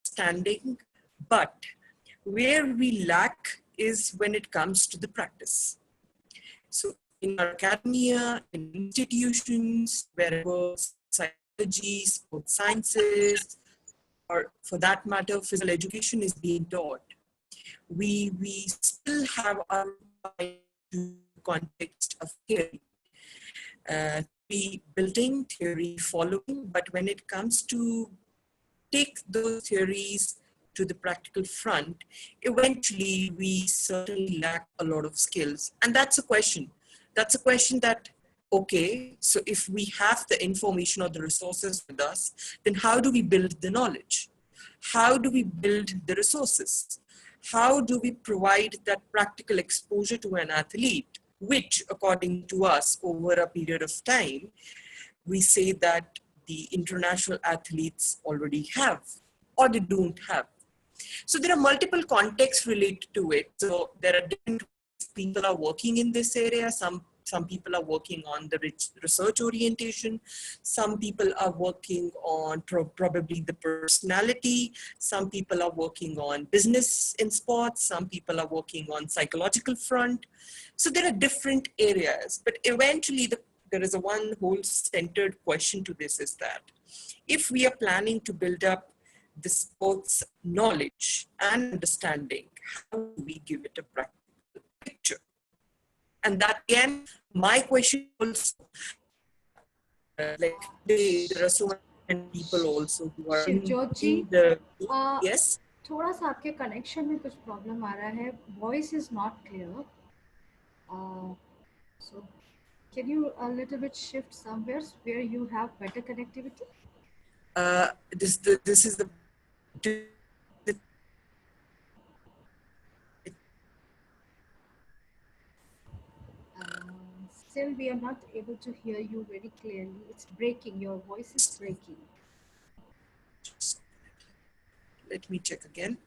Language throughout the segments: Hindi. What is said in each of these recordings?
understanding, but where we lack is when it comes to the practice. So in our academia, in institutions, wherever psychology, sports sciences, or for that matter, physical education is being taught, we still have our context of theory. Building, theory following, but when it comes to take those theories to the practical front, eventually we certainly lack a lot of skills. And that's a question. That's a question that, okay, so if we have the information or the resources with us, then how do we build the knowledge? How do we build the resources? How do we provide that practical exposure to an athlete, which according to us over a period of time, we say that the international athletes already have or they don't have. So there are multiple contexts related to it. So there are different people are working in this area. Some people are working on the research orientation. Some people are working on probably the personality. Some people are working on business in sports. Some people are working on psychological front. So there are different areas, but eventually there is a one whole centered question to this is that if we are planning to build up the sports knowledge and understanding, how do we give it a practical picture? And that again, my question also, like there are so many people also who are in the, yes? थोड़ा सा आपके कनेक्शन में कुछ प्रॉब्लम आ रहा है, voice is not clear, so can you a little bit shift somewhere where you have better connectivity? This is the Still we are not able to hear you very clearly. It's breaking. Your voice is breaking. Let me check again.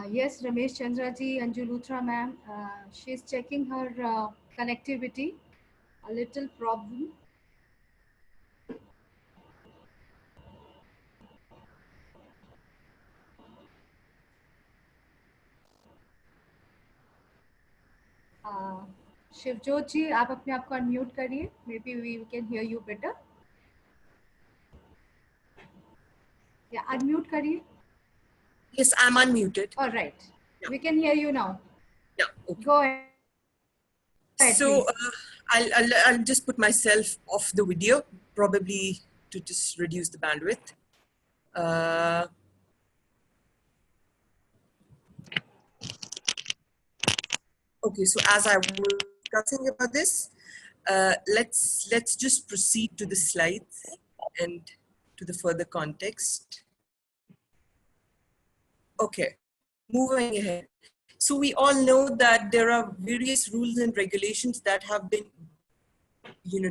Yes, Ramesh Chandra ji, Anju Luthra ma'am, she's checking her connectivity. A little problem. Shivjot ji, आप अपने आप को अनम्यूट करिए. Maybe we can hear you better. Yeah, unmute करिए. Yes, I'm unmuted. All right. Yeah. We can hear you now. Yeah. Okay. Go ahead. So I'll just put myself off the video, probably to just reduce the bandwidth. Okay, so as I was discussing about this, let's just proceed to the slides and to the further context. Okay, moving ahead. So we all know that there are various rules and regulations that have been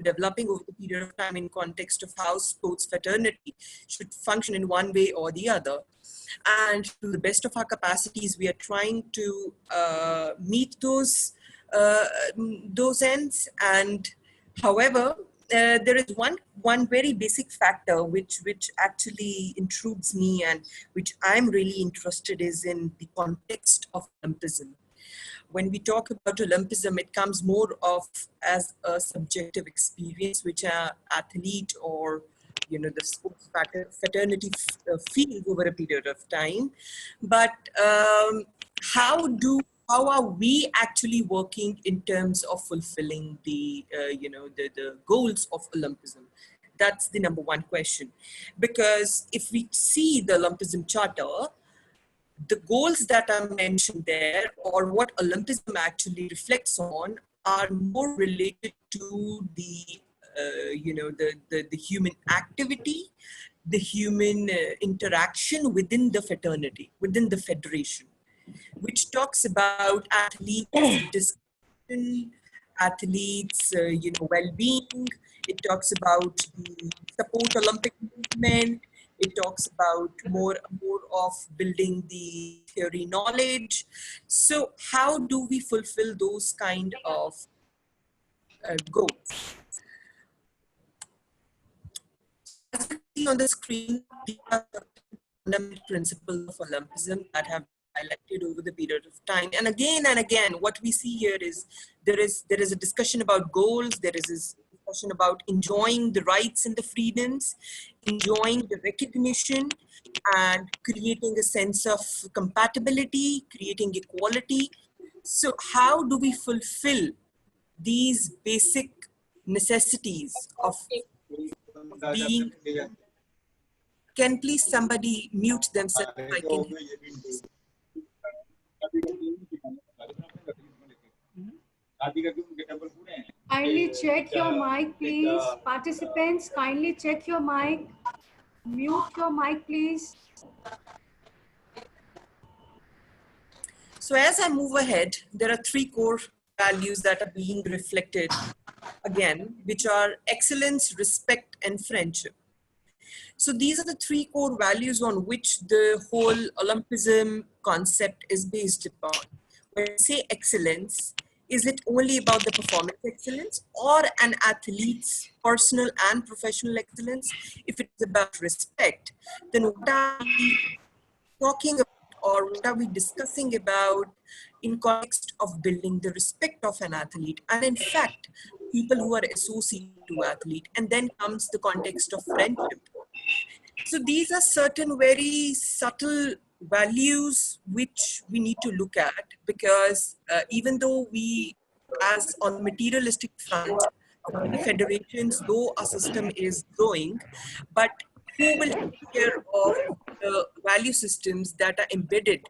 developing over the period of time in context of how sports fraternity should function in one way or the other. And to the best of our capacities, we are trying to meet those ends. And however, there is one very basic factor which actually intrudes me and which I'm really interested is in the context of Olympism. When we talk about Olympism, it comes more of as a subjective experience, which an athlete or the sports fraternity feels over a period of time. But how are we actually working in terms of fulfilling the the goals of Olympism? That's the number one question. Because if we see the Olympism Charter, the goals that are mentioned there, or what Olympism actually reflects on, are more related to the the human activity, the human interaction within the fraternity, within the federation, which talks about athletes' discipline, athletes' well-being, It talks about the support Olympic movement. It talks about more of building the theory knowledge. So how do we fulfill those kind of goals? As you see on the screen, these are fundamental principles of Olympism that have highlighted over the period of time. And again, what we see here is there is a discussion about goals. There is this discussion about enjoying the rights and the freedoms, enjoying the recognition, and creating a sense of compatibility, creating equality. So how do we fulfill these basic necessities of being? Can please somebody mute themselves if I can? Kindly check your mic, please. Participants, kindly check your mic. Mute your mic, please. So as I move ahead, there are three core values that are being reflected again, which are excellence, respect, and friendship. So these are the three core values on which the whole Olympism concept is based upon. When we say excellence, is it only about the performance excellence or an athlete's personal and professional excellence? If it's about respect, then what are we talking about or what are we discussing about in context of building the respect of an athlete and in fact people who are associated to athlete, and then comes the context of friendship. So these are certain very subtle values which we need to look at, because even though we, as on the materialistic front, the federations, though our system is growing, but who will take care of the value systems that are embedded,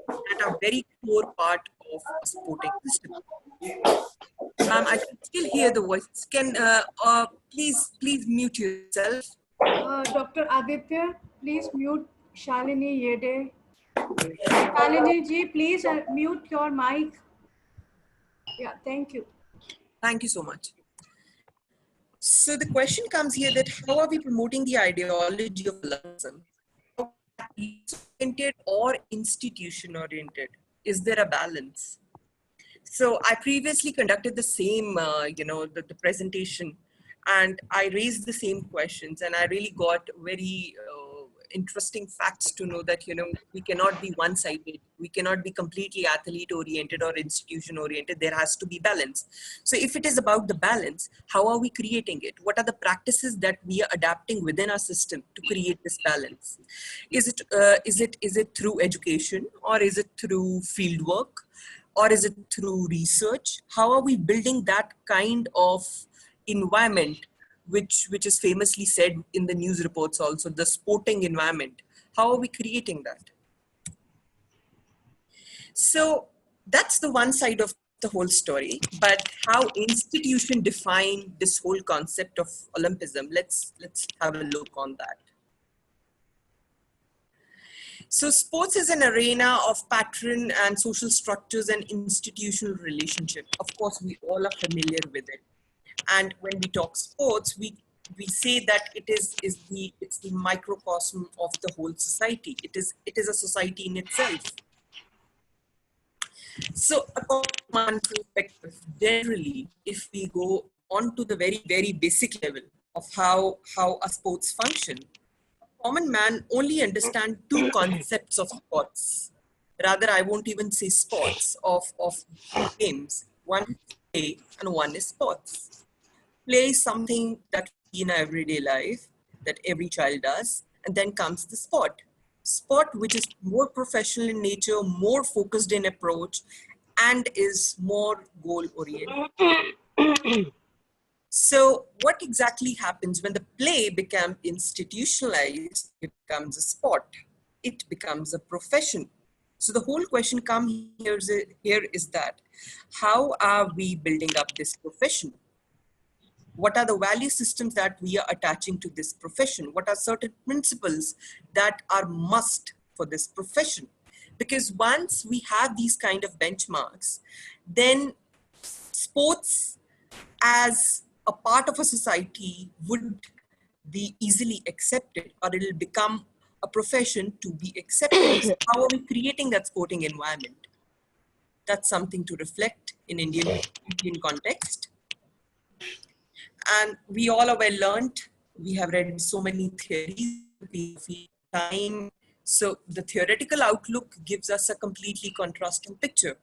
that are very core part of a sporting system? Ma'am, I can still hear the voice. Can please mute yourself. Dr. Aditya, please mute Shalini Yede. Shalini ji, please mute your mic. Yeah, thank you. Thank you so much. So the question comes here that how are we promoting the ideology of Olympism? Athlete-oriented or institution-oriented? Is there a balance? So I previously conducted the same, the presentation, and I raised the same questions, and I really got very interesting facts to know that, we cannot be one-sided. We cannot be completely athlete-oriented or institution-oriented. There has to be balance. So if it is about the balance, how are we creating it? What are the practices that we are adapting within our system to create this balance? Is it through education, or is it through field work? Or is it through research? How are we building that kind of environment, which is famously said in the news reports also, the sporting environment? How are we creating that? So that's the one side of the whole story. But how institution define this whole concept of Olympism? Let's have a look on that. So sports is an arena of pattern and social structures and institutional relationship. Of course, we all are familiar with it. And when we talk sports, we say that it's the microcosm of the whole society. It is a society in itself. So according to my perspective, generally, if we go on to the very, very basic level of how a sports function, common man only understand two concepts of sports. Rather, I won't even say sports, of games. One is play and one is sports. Play is something that we in our everyday life, that every child does, and then comes the sport. Sport, which is more professional in nature, more focused in approach, and is more goal oriented. So what exactly happens when the play becomes institutionalized? It becomes a sport. It becomes a profession. So the whole question here is that how are we building up this profession? What are the value systems that we are attaching to this profession? What are certain principles that are must for this profession? Because once we have these kind of benchmarks, then sports as a part of a society would be easily accepted, or it'll become a profession to be accepted. So how are we creating that sporting environment? That's something to reflect in Indian context. And we all are well learned. We have read so many theories, time. So the theoretical outlook gives us a completely contrasting picture,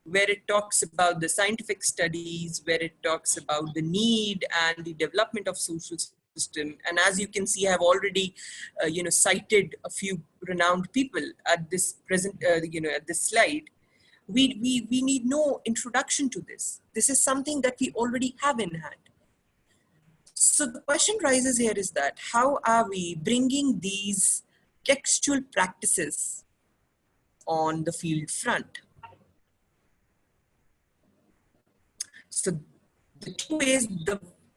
where it talks about the scientific studies, where it talks about the need and the development of social system. And as you can see, I have already, cited a few renowned people at this present, at this slide. We need no introduction to this. This is something that we already have in hand. So the question rises here is that how are we bringing these textual practices on the field front? So the two ways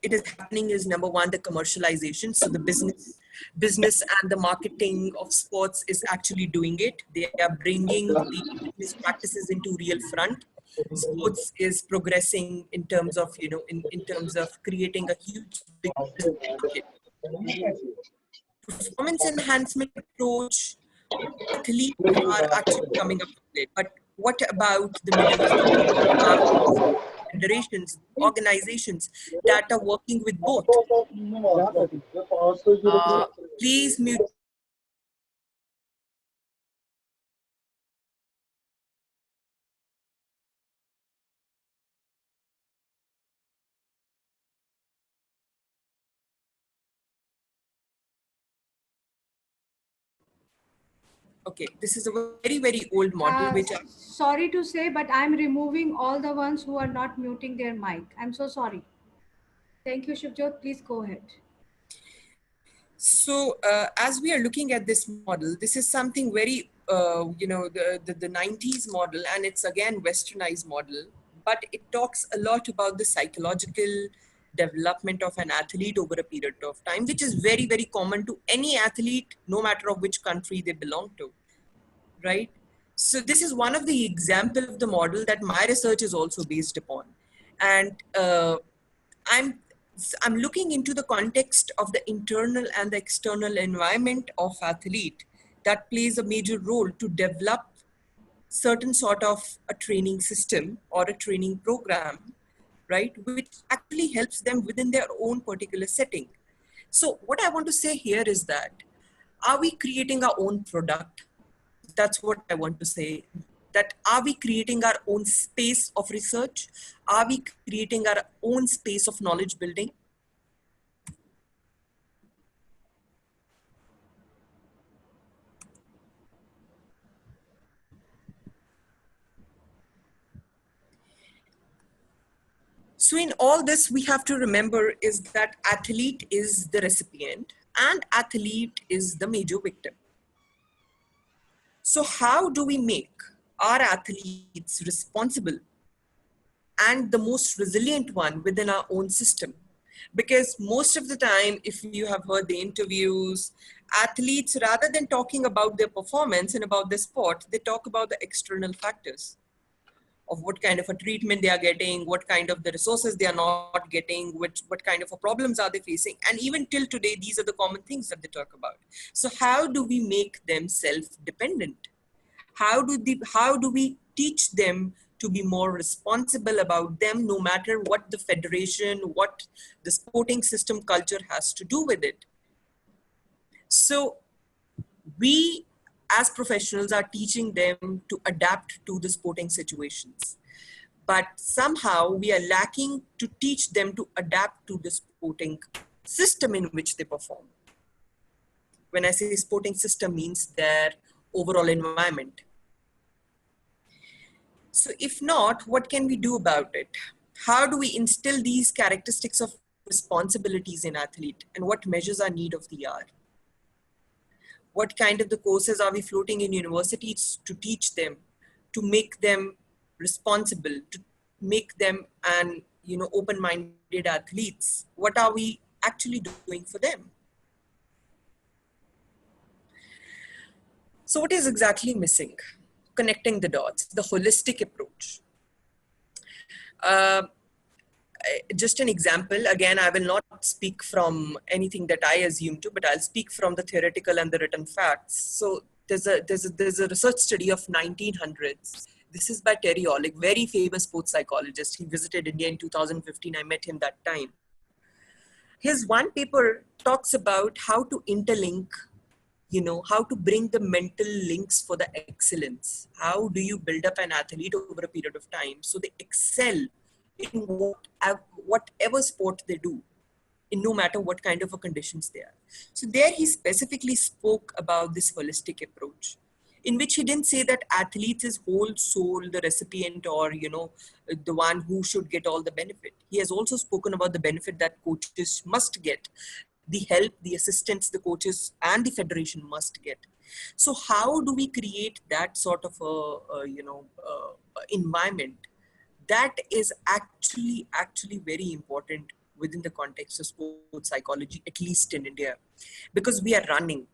it is happening is, number one, the commercialization. So the business and the marketing of sports is actually doing it. They are bringing the business practices into real front. Sports is progressing in terms of, in terms of creating a huge big market. Performance enhancement approach, athletes are actually coming up with it. But what about the middle federations, organizations that are working with both? Please mute. Okay, this is a very, very old model, which sorry to say, but I'm removing all the ones who are not muting their mic. I'm so sorry. Thank you, Shivjot. Please go ahead. So as we are looking at this model, this is something very, the 90s model, and it's again westernized model, but it talks a lot about the psychological development of an athlete over a period of time, which is very, very common to any athlete, no matter of which country they belong to, right? So this is one of the example of the model that my research is also based upon. And I'm looking into the context of the internal and the external environment of athlete that plays a major role to develop certain sort of a training system or a training program, right? Which actually helps them within their own particular setting. So what I want to say here is that, are we creating our own product? That's what I want to say. That are we creating our own space of research? Are we creating our own space of knowledge building? So in all this, we have to remember is that athlete is the recipient and athlete is the major victim. So how do we make our athletes responsible and the most resilient one within our own system? Because most of the time, if you have heard the interviews, athletes, rather than talking about their performance and about the sport, they talk about the external factors of what kind of a treatment they are getting, what kind of the resources they are not getting, what kind of a problems are they facing. And even till today, these are the common things that they talk about. So how do we make them self-dependent? How do we teach them to be more responsible about them, no matter what the federation, what the sporting system culture has to do with it? So we as professionals are teaching them to adapt to the sporting situations. But somehow we are lacking to teach them to adapt to the sporting system in which they perform. When I say sporting system, means their overall environment. So if not, what can we do about it? How do we instill these characteristics of responsibilities in athlete, and what measures are need of the hour? What kind of the courses are we floating in universities to teach them, to make them responsible, to make them an open-minded athletes? What are we actually doing for them? So what is exactly missing? Connecting the dots, the holistic approach. just an example, again, I will not speak from anything that I assume to, but I'll speak from the theoretical and the written facts. So there's a research study of 1900s. This is by Terry Olick, very famous sports psychologist. He visited India in 2015. I met him that time. His one paper talks about how to interlink, how to bring the mental links for the excellence. How do you build up an athlete over a period of time so they excel in whatever sport they do, in no matter what kind of a conditions they are. So there he specifically spoke about this holistic approach, in which he didn't say that athletes is whole soul, the recipient, or the one who should get all the benefit. He has also spoken about the benefit that coaches must get, the help, the assistance the coaches and the federation must get. So how do we create that sort of environment that is actually very important within the context of sports psychology, at least in India, because we are running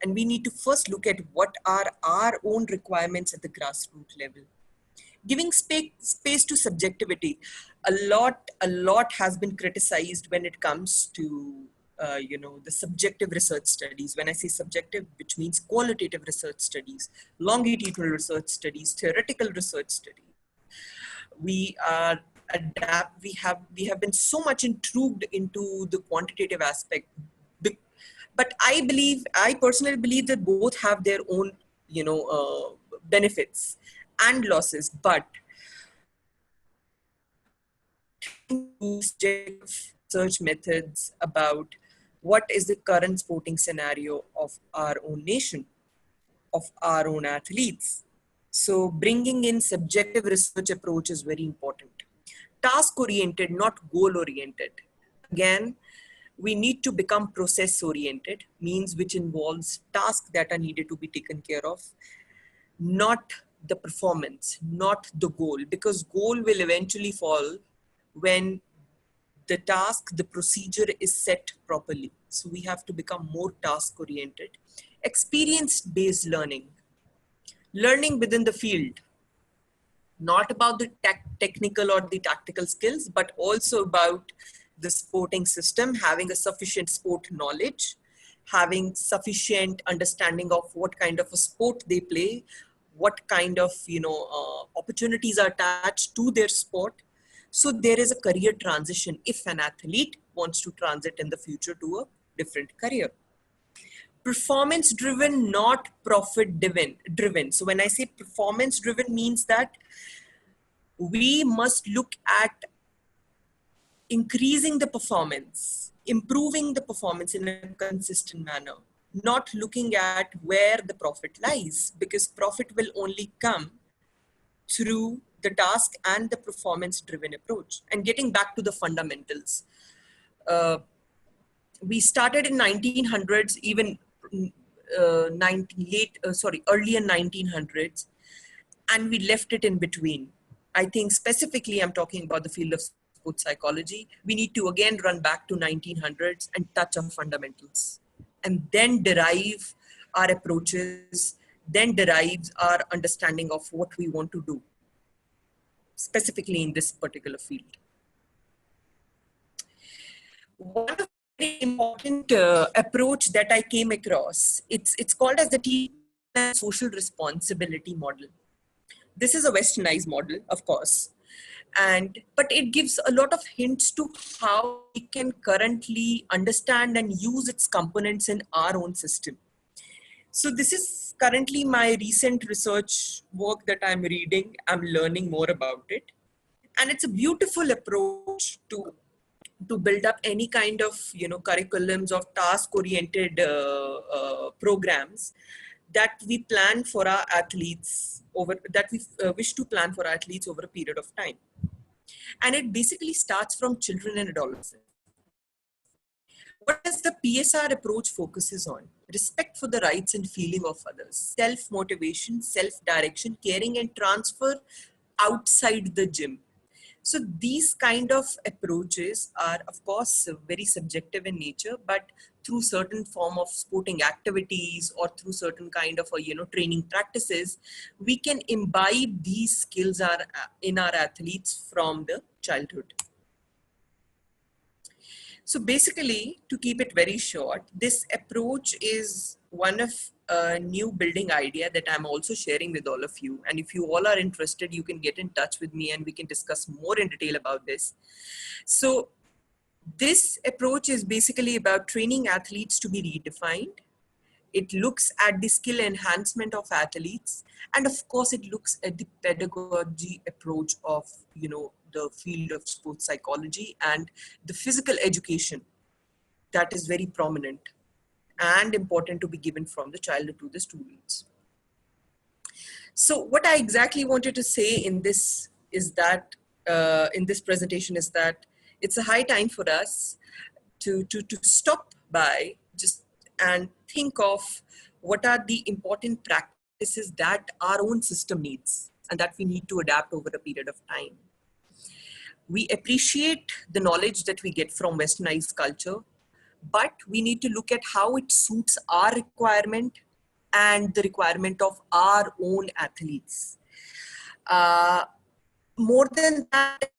and we need to first look at what are our own requirements at the grassroots level. Giving space to subjectivity, a lot has been criticized when it comes to the subjective research studies. When I say subjective, which means qualitative research studies, longitudinal research studies, theoretical research studies. We have been so much intrigued into the quantitative aspect, but I personally believe that both have their own benefits and losses. But research methods about what is the current sporting scenario of our own nation, of our own athletes. So bringing in subjective research approach is very important. Task-oriented, not goal-oriented. Again, we need to become process-oriented, means which involves tasks that are needed to be taken care of, not the performance, not the goal, because goal will eventually fall when the task, the procedure is set properly. So we have to become more task-oriented. Experience-based learning. Learning within the field, not about the technical or the tactical skills, but also about the sporting system, having a sufficient sport knowledge, having sufficient understanding of what kind of a sport they play, what kind of opportunities are attached to their sport. So there is a career transition if an athlete wants to transit in the future to a different career. Performance driven, not profit driven. So when I say performance driven, means that we must look at increasing the performance, improving the performance in a consistent manner, not looking at where the profit lies, because profit will only come through the task and the performance driven approach. And getting back to the fundamentals, we started in 1900s, even earlier 1900s, and we left it in between. I think specifically I'm talking about the field of sports psychology. We need to again run back to 1900s and touch on fundamentals, and then derive our approaches, then derives our understanding of what we want to do, specifically in this particular field. One of the very important approach that I came across, it's called as the team and social responsibility model. This is a westernized model, of course, but it gives a lot of hints to how we can currently understand and use its components in our own system. So this is currently my recent research work that I'm reading. I'm learning more about it. And it's a beautiful approach to build up any kind of curriculums of task-oriented programs that we plan for our athletes wish to plan for our athletes over a period of time. And it basically starts from children and adolescents. What does the PSR approach focuses on? Respect for the rights and feeling of others, self-motivation, self-direction, caring, and transfer outside the gym. So these kind of approaches are, of course, very subjective in nature, but through certain form of sporting activities or through certain kind of training practices, we can imbibe these skills in our athletes from the childhood. So basically, to keep it very short, this approach is one of a new building idea that I'm also sharing with all of you. And if you all are interested, you can get in touch with me and we can discuss more in detail about this. So this approach is basically about training athletes to be redefined. It looks at the skill enhancement of athletes, and of course it looks at the pedagogy approach of, you know, the field of sports psychology and the physical education that is very prominent and important to be given from the child to the students. So what I exactly wanted to say in this is that in this presentation is that it's a high time for us to stop by just and think of what are the important practices that our own system needs and that we need to adapt over a period of time. We appreciate the knowledge that we get from westernized culture, but we need to look at how it suits our requirement and the requirement of our own athletes. More than that,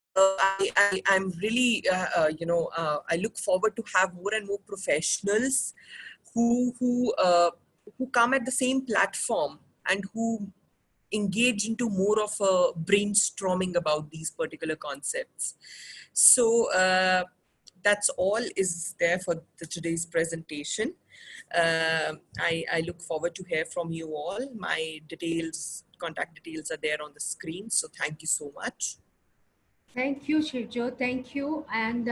I'm really, I look forward to have more and more professionals who come at the same platform and who engage into more of a brainstorming about these particular concepts. So that's all is there for today's presentation. I look forward to hear from you all. My details, contact details are there on the screen. So thank you so much. Thank you, Shivjot. Thank you. And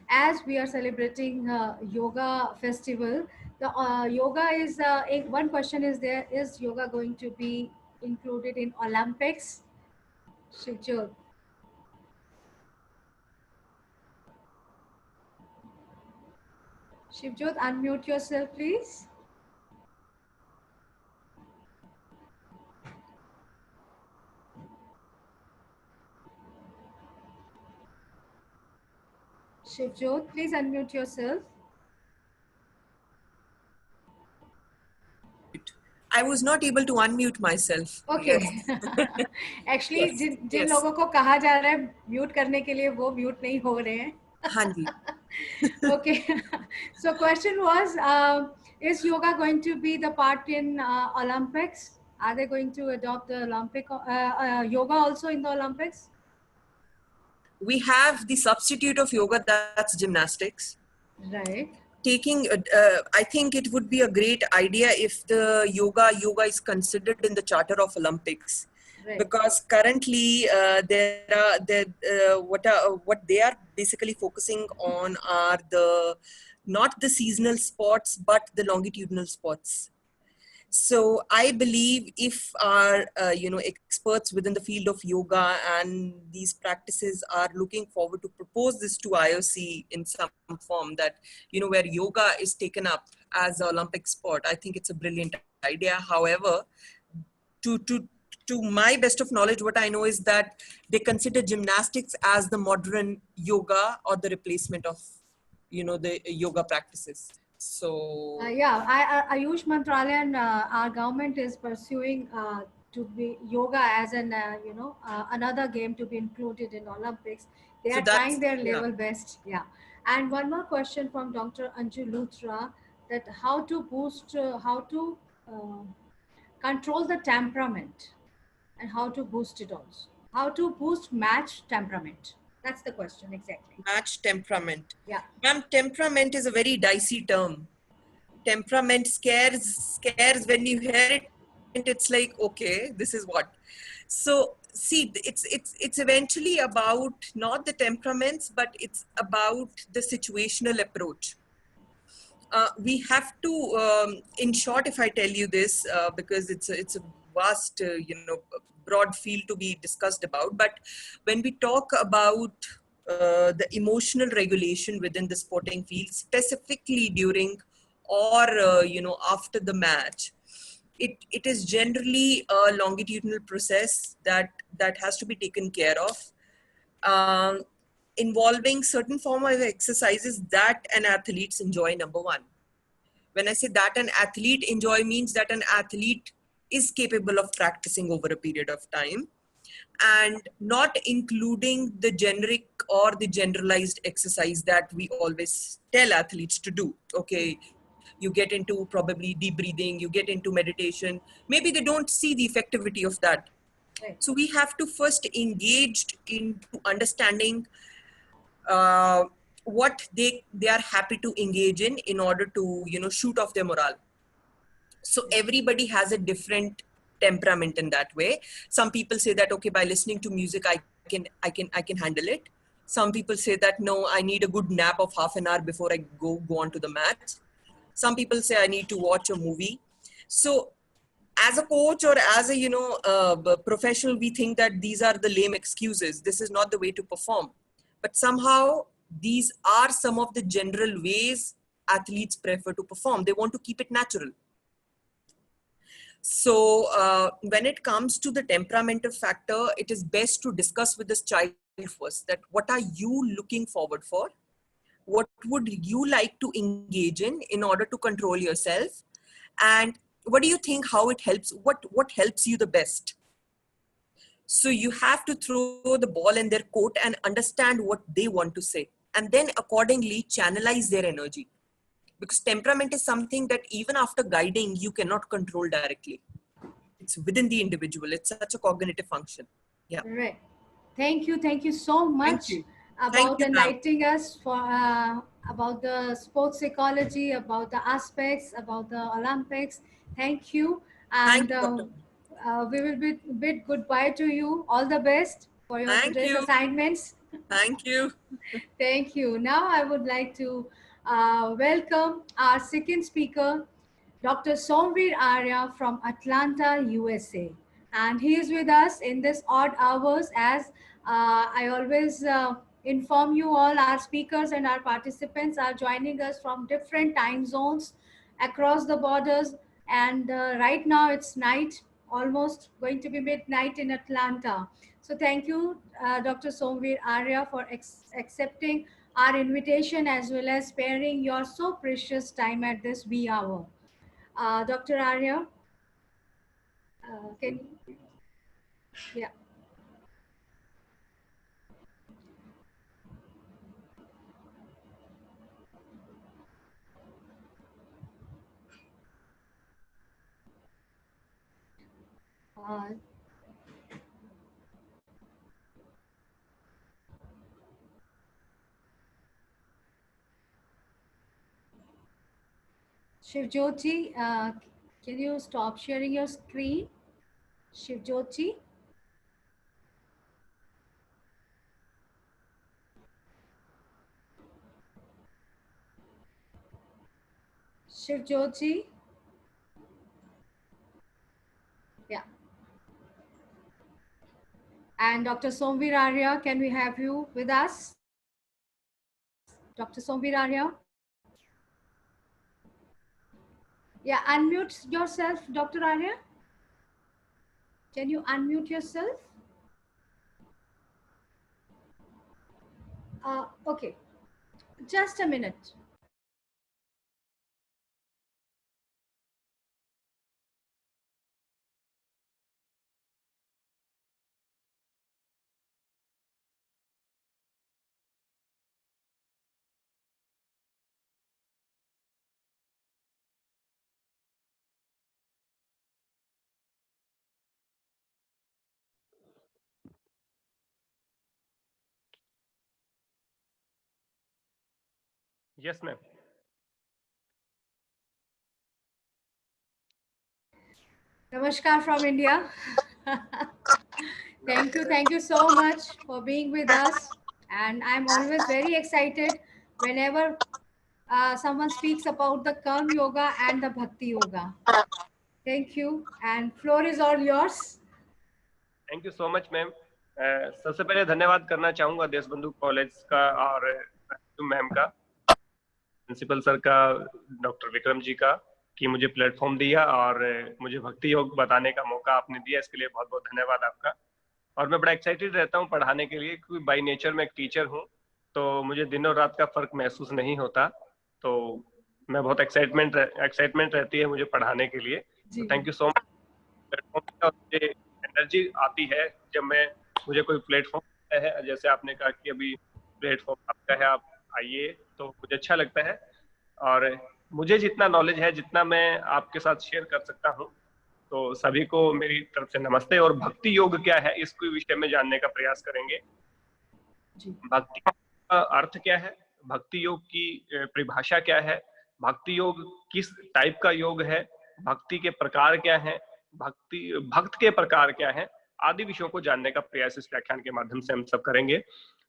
as we are celebrating yoga festival, the yoga is one question is there: is yoga going to be included in Olympics? Shivjot. Shivjot, unmute yourself, please. Shivjot, please unmute yourself. I was not able to unmute myself. Okay. Yes. Actually, Yes. Jin Yes. लोगों को कहा जा रहा है म्यूट करने के लिए वो म्यूट नहीं हो रहे हैं. हाँ जी. Okay. So question was, is yoga going to be the part in Olympics? Are they going to adopt the Olympic yoga also in the Olympics? We have the substitute of yoga, that's gymnastics. Right. I think it would be a great idea if the yoga is considered in the charter of Olympics. Right. Because currently what they are basically focusing on are not the seasonal sports but the longitudinal sports. So I believe if our experts within the field of yoga and these practices are looking forward to propose this to IOC in some form, that where yoga is taken up as an Olympic sport, I think it's a brilliant idea. However, to my best of knowledge, what I know is that they consider gymnastics as the modern yoga or the replacement of the yoga practices. So Ayush Mantralaya and our government is pursuing to be yoga as an another game to be included in Olympics. They are trying their level best. Yeah. And one more question from Dr. Anju Luthra, that how to boost, control the temperament, and how to boost it also. How to boost match temperament. That's the question exactly. Match temperament. Yeah. Ma'am, temperament is a very dicey term. Temperament scares when you hear it. It's like, okay, this is what. So see, it's eventually about not the temperaments, but it's about the situational approach. We have to, in short, if I tell you this, because it's a vast, broad field to be discussed about. But when we talk about the emotional regulation within the sporting field, specifically during or after the match, it is generally a longitudinal process that has to be taken care of, involving certain form of exercises that an athletes enjoy. Number one, when I say that an athlete enjoy, means that an athlete is capable of practicing over a period of time. and not including the generic or the generalized exercise that we always tell athletes to do. Okay, you get into probably deep breathing, you get into meditation, maybe they don't see the effectivity of that. Right. So we have to first engage into understanding what they are happy to engage in order to, you know, shoot off their morale. So everybody has a different temperament in that way. Some people say that, okay, by listening to music, I can handle it. Some people say that, no, I need a good nap of half an hour before I go on to the match. Some people say I need to watch a movie. So as a coach or as a, you know, professional, we think that these are the lame excuses. This is not the way to perform. But somehow these are some of the general ways athletes prefer to perform. They want to keep it natural. So when it comes to the temperamental factor, it is best to discuss with this child first, that what are you looking forward for? What would you like to engage in order to control yourself? And what do you think, how it helps? What helps you the best? So you have to throw the ball in their court and understand what they want to say. And then accordingly channelize their energy. Because temperament is something that even after guiding, you cannot control directly. It's within the individual. It's such a cognitive function. Yeah. Right. Thank you so Thank much you. Thank about you, ma'am. enlightening us for about the sports psychology, about the aspects, about the Olympics. Thank you, Thank and you, Dr. we will bid goodbye to you. All the best for your Thank today's you. assignments. Thank you. Thank you. Now I would like to welcome our second speaker, Dr. Somveer Arya from Atlanta, USA. And he is with us in this odd hours as I always inform you all, our speakers and our participants are joining us from different time zones across the borders. And right now it's night, almost going to be midnight in Atlanta. So thank you, Dr. Somveer Arya, for accepting our invitation as well as sparing your so precious time at this wee hour. Dr. Arya, can yeah. Uh, Shivjoti, can you stop sharing your screen? Shivjoti? Shivjoti? Yeah. And Dr. Somveer Arya, can we have you with us? Dr. Somveer Arya? Yeah, unmute yourself, Dr. Arya. Can you unmute yourself? Okay, just a minute. Yes, ma'am. Namaskar from India. Thank you so much for being with us. And I'm always very excited whenever someone speaks about the Karma Yoga and the Bhakti Yoga. Thank you. And floor is all yours. Thank you so much ma'am. सबसे पहले धन्यवाद करना चाहूंगा देशबंधु कॉलेज का और मैम का, प्रिंसिपल सर का, डॉक्टर विक्रम जी का, कि मुझे प्लेटफॉर्म दिया और मुझे भक्ति योग बताने का मौका आपने दिया. इसके लिए बहुत बहुत धन्यवाद आपका. और मैं बड़ा एक्साइटेड रहता हूँ पढ़ाने के लिए, क्योंकि बाय नेचर मैं एक टीचर हूँ, तो मुझे दिन और रात का फर्क महसूस नहीं होता. तो मैं बहुत एक्साइटमेंट रहती है मुझे पढ़ाने के लिए. Thank you so much platform का मुझे एनर्जी आती है जब मुझे कोई प्लेटफॉर्म है, जैसे आपने कहा कि अभी प्लेटफॉर्म आपका है, आप आइए, तो मुझे अच्छा लगता है। और मुझे जितना नॉलेज है, जितना मैं आपके साथ शेयर कर सकता हूँ, तो सभी को मेरी तरफ से नमस्ते। और भक्ति योग क्या है, इसके विषय में जानने का प्रयास करेंगे। भक्ति का अर्थ क्या है, भक्ति योग की परिभाषा क्या है, भक्ति योग किस टाइप का योग है, भक्ति के प्रकार क्या है, भक्त के प्रकार क्या है, आदि विषयों को जानने का प्रयास इस व्याख्यान के माध्यम से हम सब करेंगे।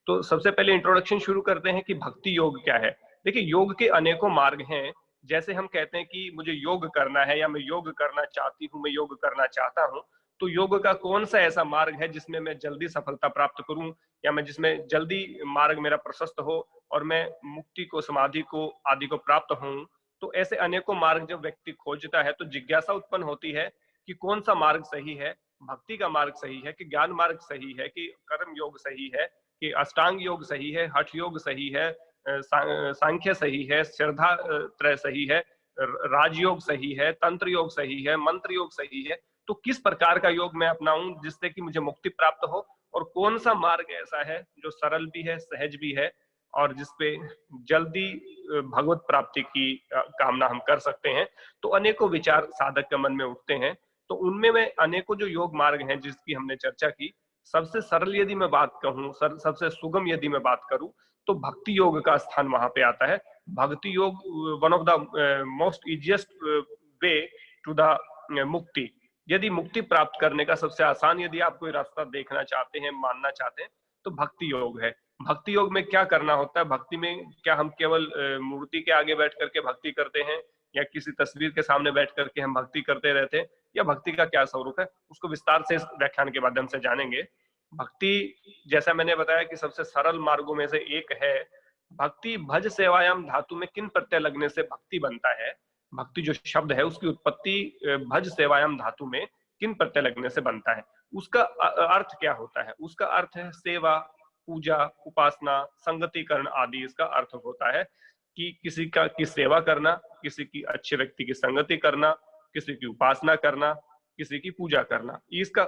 तो सबसे पहले इंट्रोडक्शन शुरू करते हैं कि भक्ति योग क्या है। देखिए, योग के अनेकों मार्ग हैं। जैसे हम कहते हैं कि मुझे योग करना है, या मैं योग करना चाहती हूँ, मैं योग करना चाहता हूँ, तो योग का कौन सा ऐसा मार्ग है जिसमें मैं जल्दी सफलता प्राप्त करूं, या मैं जिसमें जल्दी मार्ग मेरा प्रशस्त हो और मैं मुक्ति को, समाधि को, आदि को प्राप्त हूं। तो ऐसे अनेकों मार्ग जब व्यक्ति खोजता है तो जिज्ञासा उत्पन्न होती है कि कौन सा मार्ग सही है, भक्ति का मार्ग सही है कि ज्ञान मार्ग सही है, कि कर्म योग सही है, कि अष्टांग योग सही है, हठ योग सही है, सांख्य सही है, श्रद्धा त्रय सही है, राजयोग सही है, तंत्र योग सही है, मंत्र योग सही है। तो किस प्रकार का योग मैं अपनाऊं जिससे कि मुझे मुक्ति प्राप्त हो, और कौन सा मार्ग ऐसा है जो सरल भी है, सहज भी है, और जिसपे जल्दी भगवत प्राप्ति की कामना हम कर सकते हैं। तो अनेकों विचार साधक के मन में उठते हैं। तो उनमें मैं अनेकों जो योग मार्ग हैं जिसकी हमने चर्चा की, सबसे सरल यदि मैं बात कहूं, सबसे सुगम यदि मैं बात करूं, तो भक्ति योग का स्थान वहां पे आता है। Bhakti yoga one of the most easiest way to the मुक्ति। यदि मुक्ति प्राप्त करने का सबसे आसान यदि आप कोई रास्ता देखना चाहते हैं, मानना चाहते हैं, तो भक्ति योग है। भक्ति योग में क्या करना होता है, भक्ति में क्या हम केवल मूर्ति के आगे बैठ करके भक्ति करते हैं, या किसी तस्वीर के सामने बैठ करके हम भक्ति करते रहते हैं, या भक्ति का क्या स्वरूप है, उसको विस्तार से इस व्याख्यान के माध्यम से जानेंगे। भक्ति, जैसा मैंने बताया कि सबसे सरल मार्गों में से एक है। भक्ति भज सेवायाम धातु में किन प्रत्यय लगने से भक्ति बनता है। भक्ति जो शब्द है उसकी उत्पत्ति भज सेवायाम धातु में किन प्रत्यय लगने से बनता है। उसका अर्थ क्या होता है, उसका अर्थ है सेवा, पूजा, उपासना, संगतिकरण आदि इसका अर्थ होता है कि किसी की सेवा करना, किसी की अच्छे व्यक्ति की संगति करना, किसी की उपासना करना, किसी की पूजा करना। इसका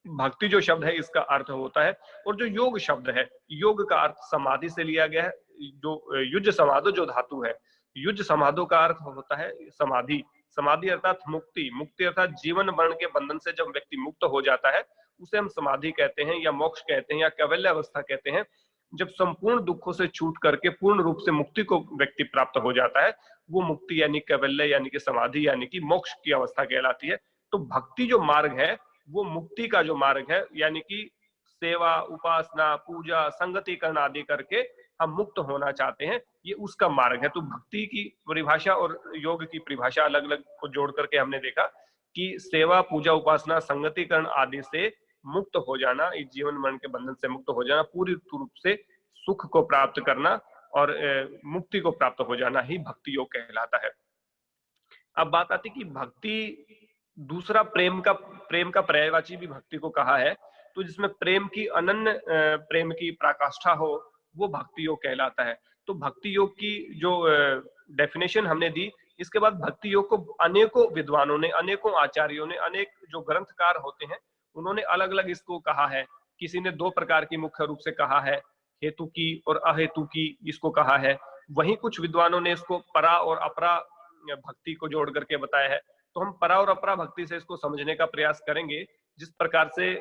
भक्ति जो शब्द है इसका अर्थ होता है। और जो योग शब्द है, योग का अर्थ समाधि से लिया गया है। जो युज समाधो जो धातु है, युज समाधो का अर्थ होता है समाधि। समाधि अर्थात मुक्ति, मुक्ति अर्थात जीवन मरण के बंधन से जब व्यक्ति मुक्त हो जाता है उसे हम समाधि कहते हैं, या मोक्ष कहते हैं, या कैवल्य अवस्था कहते हैं। जब संपूर्ण दुखों से छूट करके पूर्ण रूप से मुक्ति को व्यक्ति प्राप्त हो जाता है, वो मुक्ति यानी कैवल्य यानी कि समाधि यानी कि मोक्ष की अवस्था कहलाती है। तो भक्ति जो मार्ग है वो मुक्ति का जो मार्ग है, यानी कि सेवा, उपासना, पूजा, संगतिकरण आदि करके हम मुक्त होना चाहते हैं, ये उसका मार्ग है। तो भक्ति की परिभाषा और योग की परिभाषा अलग अलग को जोड़ करके हमने देखा कि सेवा, पूजा, उपासना, संगतिकरण आदि से मुक्त हो जाना, इस जीवन मरण के बंधन से मुक्त हो जाना, पूरी रूप से सुख को प्राप्त करना और मुक्ति को प्राप्त हो जाना ही भक्ति योग कहलाता है। अब बात आती कि भक्ति, दूसरा प्रेम का पर्यायवाची भी भक्ति को कहा है। तो जिसमें प्रेम की अनन्य प्रेम की पराकाष्ठा हो वो भक्ति योग कहलाता है। तो भक्ति योग की जो डेफिनेशन हमने दी, इसके बाद भक्ति योग को अनेकों विद्वानों ने, अनेकों आचार्यों ने, अनेक जो ग्रंथकार होते हैं उन्होंने अलग अलग इसको कहा है। किसी ने दो प्रकार की मुख्य रूप से कहा है, हेतु की और अहेतु की इसको कहा है। वहीं कुछ विद्वानों ने इसको परा और अपरा भक्ति को जोड़ करके बताया है। तो हम परा और अपरा भक्ति से इसको समझने का प्रयास करेंगे। जिस प्रकार से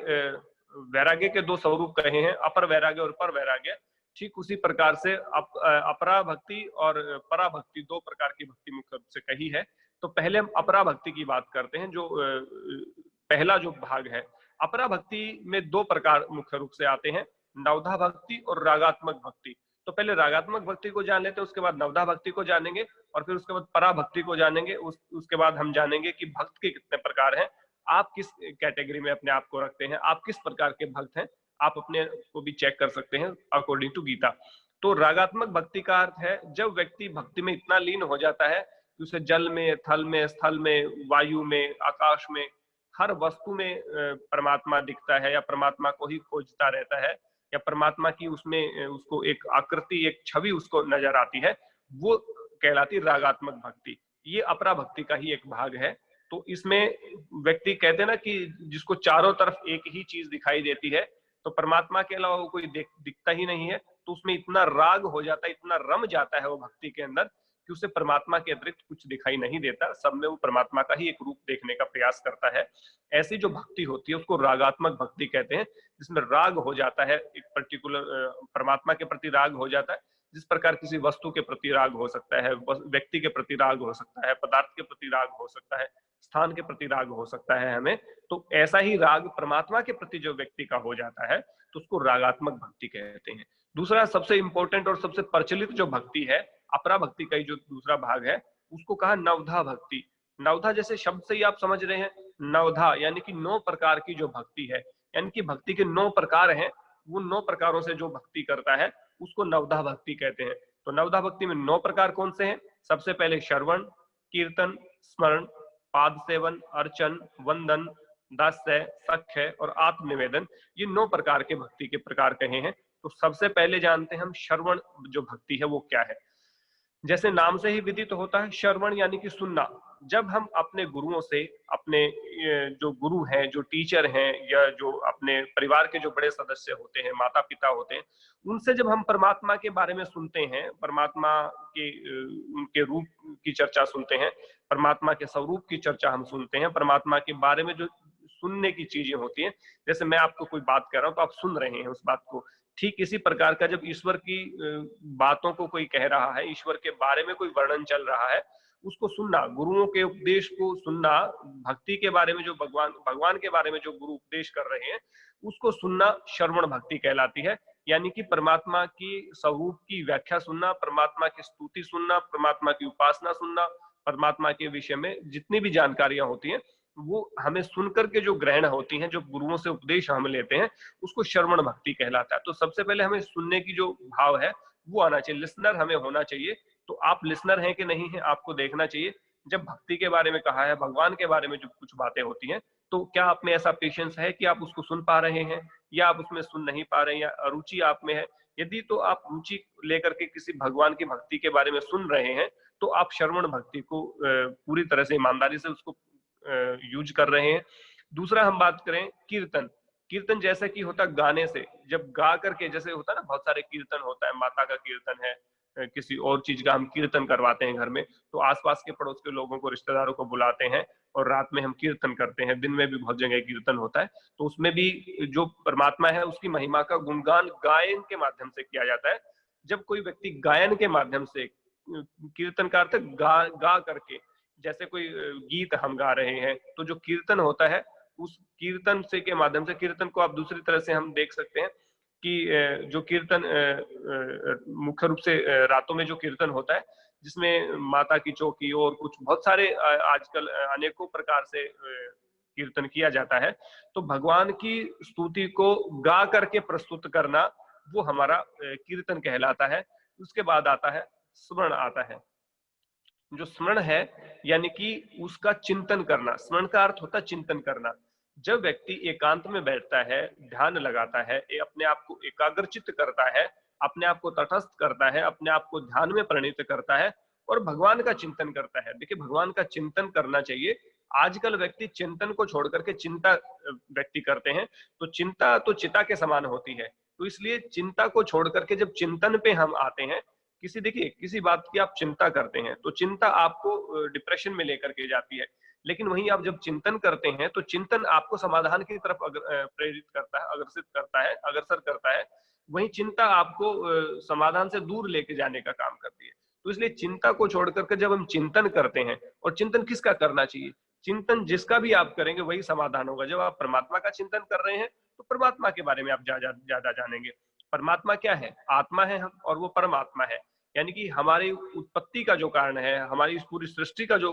वैराग्य के दो स्वरूप कहे हैं, अपर वैराग्य और पर वैराग्य, ठीक उसी प्रकार से अपरा भक्ति और परा भक्ति दो प्रकार की भक्ति मुख्य रूप से कही है। तो पहले हम अपरा भक्ति की बात करते हैं। जो पहला जो भाग है, अपरा भक्ति में दो प्रकार मुख्य रूप से आते हैं, नवधा भक्ति और रागात्मक भक्ति। तो पहले रागात्मक भक्ति को जान लेते हैं, उसके बाद नवधा भक्ति को जानेंगे, और फिर उसके बाद परा भक्ति को जानेंगे। उसके बाद हम जानेंगे कि भक्त के कितने प्रकार हैं, आप किस कैटेगरी में अपने आप को रखते हैं, आप किस प्रकार के भक्त हैं, आप अपने को भी चेक कर सकते हैं अकॉर्डिंग टू गीता। तो रागात्मक भक्ति का अर्थ है जब व्यक्ति भक्ति में इतना लीन हो जाता है कि उसे जल में, थल में, स्थल में, वायु में, आकाश में, हर वस्तु में परमात्मा दिखता है, या परमात्मा को ही खोजता रहता है, या परमात्मा की उसमें उसको एक आकृति, एक छवि उसको नजर आती है, वो कहलाती रागात्मक भक्ति। ये अपरा भक्ति का ही एक भाग है। तो इसमें व्यक्ति कहते हैं ना कि जिसको चारों तरफ एक ही चीज दिखाई देती है, तो परमात्मा के अलावा वो कोई दिखता ही नहीं है, तो उसमें इतना राग हो जाता है, इतना रम जाता है वो भक्ति के अंदर कि उसे परमात्मा के अतिरिक्त कुछ दिखाई नहीं देता, सब में वो परमात्मा का ही एक रूप देखने का प्रयास करता है। ऐसी जो भक्ति होती है उसको रागात्मक भक्ति कहते हैं, जिसमें राग हो जाता है, एक पर्टिकुलर परमात्मा के प्रति राग हो जाता है। जिस प्रकार किसी वस्तु के प्रति राग हो सकता है, व्यक्ति के प्रति राग हो सकता है, पदार्थ के प्रति राग हो सकता है, स्थान के प्रति राग हो सकता है हमें, तो ऐसा ही राग परमात्मा के प्रति जो व्यक्ति का हो जाता है तो उसको रागात्मक भक्ति कहते हैं। दूसरा सबसे इंपॉर्टेंट और सबसे प्रचलित जो भक्ति है, अपरा भक्ति का ही जो दूसरा भाग है, उसको कहा नवधा भक्ति। नवधा जैसे शब्द से ही आप समझ रहे हैं, नवधा यानी कि 9 प्रकार की जो भक्ति है, यानी कि भक्ति के 9 प्रकार हैं, वो 9 प्रकारों से जो भक्ति करता है उसको नवधा भक्ति कहते हैं। तो नवधा भक्ति में 9 प्रकार कौन से हैं? सबसे पहले श्रवण, कीर्तन, स्मरण, पाद सेवन, अर्चन, वंदन, दास्य, सख्य और आत्मनिवेदन, ये 9 प्रकार के भक्ति के प्रकार कहे हैं। तो सबसे पहले जानते हैं हम श्रवण जो भक्ति है वो क्या है। जैसे नाम से ही विदित होता है, श्रवण यानी कि सुनना। जब हम अपने गुरुओं से, अपने जो गुरु हैं, जो टीचर हैं, या जो अपने परिवार के जो बड़े सदस्य होते हैं, माता पिता होते हैं, उनसे जब हम परमात्मा के बारे में सुनते हैं, परमात्मा के उनके रूप की चर्चा सुनते हैं, परमात्मा के स्वरूप की चर्चा हम सुनते हैं, परमात्मा के बारे में जो सुनने की चीजें होती हैं, जैसे मैं आपको कोई बात कर रहा हूं तो आप सुन रहे हैं उस बात को, ठीक इसी प्रकार का जब ईश्वर की बातों को कोई कह रहा है, ईश्वर के बारे में कोई वर्णन चल रहा है, उसको सुनना, गुरुओं के उपदेश को सुनना, भक्ति के बारे में जो भगवान के बारे में जो गुरु उपदेश कर रहे हैं उसको सुनना श्रवण भक्ति कहलाती है। यानी कि परमात्मा की स्वरूप की व्याख्या सुनना, परमात्मा की स्तुति सुनना, परमात्मा की उपासना सुनना, परमात्मा के विषय में जितनी भी जानकारियां होती हैं वो हमें सुनकर के जो ग्रहण होती हैं, जो गुरुओं से उपदेश हम लेते हैं, उसको श्रवण भक्ति कहलाता है। तो सबसे पहले हमें सुनने की जो भाव है वो आना चाहिए, लिसनर हमें होना चाहिए। तो आप लिसनर हैं कि नहीं है, आपको देखना चाहिए। जब भक्ति के बारे में कहा है, भगवान के बारे में जो कुछ बातें होती हैं, तो क्या आप में ऐसा पेशेंस है कि आप उसको सुन पा रहे हैं, या आप उसमें सुन नहीं पा रहे हैं, या अरुचि आप में है? यदि तो आप रुचि लेकर के किसी भगवान की भक्ति के बारे में सुन रहे हैं, तो आप श्रवण भक्ति को पूरी तरह से ईमानदारी से उसको यूज कर रहे हैं। दूसरा हम बात करें कीर्तन। कीर्तन जैसे कि होता गाने से, जब गा करके, जैसे होता है ना, बहुत सारे कीर्तन होता है, माता का कीर्तन है, किसी और चीज का हम कीर्तन करवाते हैं घर में, तो आसपास के पड़ोस के लोगों को, रिश्तेदारों को बुलाते हैं और रात में हम कीर्तन करते हैं। दिन में भी बहुत जगह कीर्तन होता है, तो उसमें भी जो परमात्मा है उसकी महिमा का गुणगान गायन के माध्यम से किया जाता है। जब कोई व्यक्ति गायन के माध्यम से, कीर्तन का अर्थ गा करके, जैसे कोई गीत हम गा रहे हैं, तो जो कीर्तन होता है उस कीर्तन से के माध्यम से, कीर्तन को आप दूसरी तरह से हम देख सकते हैं कि जो कीर्तन मुख्य रूप से रातों में जो कीर्तन होता है, जिसमें माता की चौकी और कुछ बहुत सारे आजकल अनेकों प्रकार से कीर्तन किया जाता है, तो भगवान की स्तुति को गा करके प्रस्तुत करना वो हमारा कीर्तन कहलाता है। उसके बाद आता है स्मरण आता है। जो स्मरण है यानी कि उसका चिंतन करना, स्मरण का अर्थ होता है चिंतन करना। जब व्यक्ति एकांत में बैठता है, ध्यान लगाता है, अपने आप को एकाग्रचित करता है, अपने आप को तटस्थ करता है, अपने आप को ध्यान में परिणित करता है और भगवान का चिंतन करता है। देखिए, भगवान का चिंतन करना चाहिए। आजकल व्यक्ति चिंतन को छोड़ करके चिंता व्यक्ति करते हैं, तो चिंता तो चिता के समान होती है। तो इसलिए चिंता को छोड़ करके जब चिंतन पे हम आते हैं, देखिए किसी बात की आप चिंता करते हैं तो चिंता आपको डिप्रेशन में लेकर के जाती है, लेकिन वहीं आप जब चिंतन करते हैं तो चिंतन आपको समाधान की तरफ प्रेरित करता है, अग्रसर करता है। वहीं चिंता आपको समाधान से दूर लेके जाने का काम करती है। तो इसलिए चिंता को छोड़ करके जब हम चिंतन करते हैं, और चिंतन किसका करना चाहिए? चिंतन जिसका भी आप करेंगे वही समाधान होगा। जब आप परमात्मा का चिंतन कर रहे हैं तो परमात्मा के बारे में आप ज्यादा जानेंगे। परमात्मा क्या है? आत्मा है हम, और वो परमात्मा है। यानी कि हमारी उत्पत्ति का जो कारण है, हमारी इस पूरी सृष्टि का जो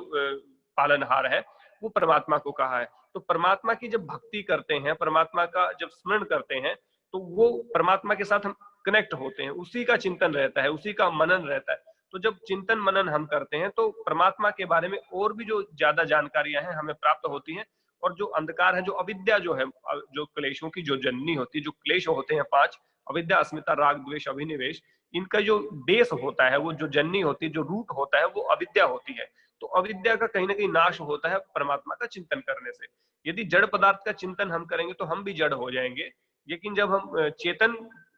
पालनहार है, वो परमात्मा को कहा है। तो परमात्मा की जब भक्ति करते हैं, परमात्मा का जब स्मरण करते हैं, तो वो परमात्मा के साथ हम कनेक्ट होते हैं, उसी का चिंतन रहता है, उसी का मनन रहता है। तो जब चिंतन मनन हम करते हैं तो परमात्मा के बारे में और भी जो ज्यादा जानकारियां हैं हमें प्राप्त होती हैं। और जो अंधकार है, जो अविद्या जो है, जो क्लेशों की जो जननी होती है, जो क्लेश होते हैं 5, अविद्या, अस्मिता, राग, द्वेष, अभिनिवेश, इनका जो बेस होता है, वो जो जननी होती है, जो रूट होता है, वो अविद्या होती है। तो अविद्या का कहीं ना कहीं नाश होता है परमात्मा का चिंतन करने से। यदि जड़ पदार्थ का चिंतन हम करेंगे तो हम भी जड़ हो जाएंगे, लेकिन जब हम चेतन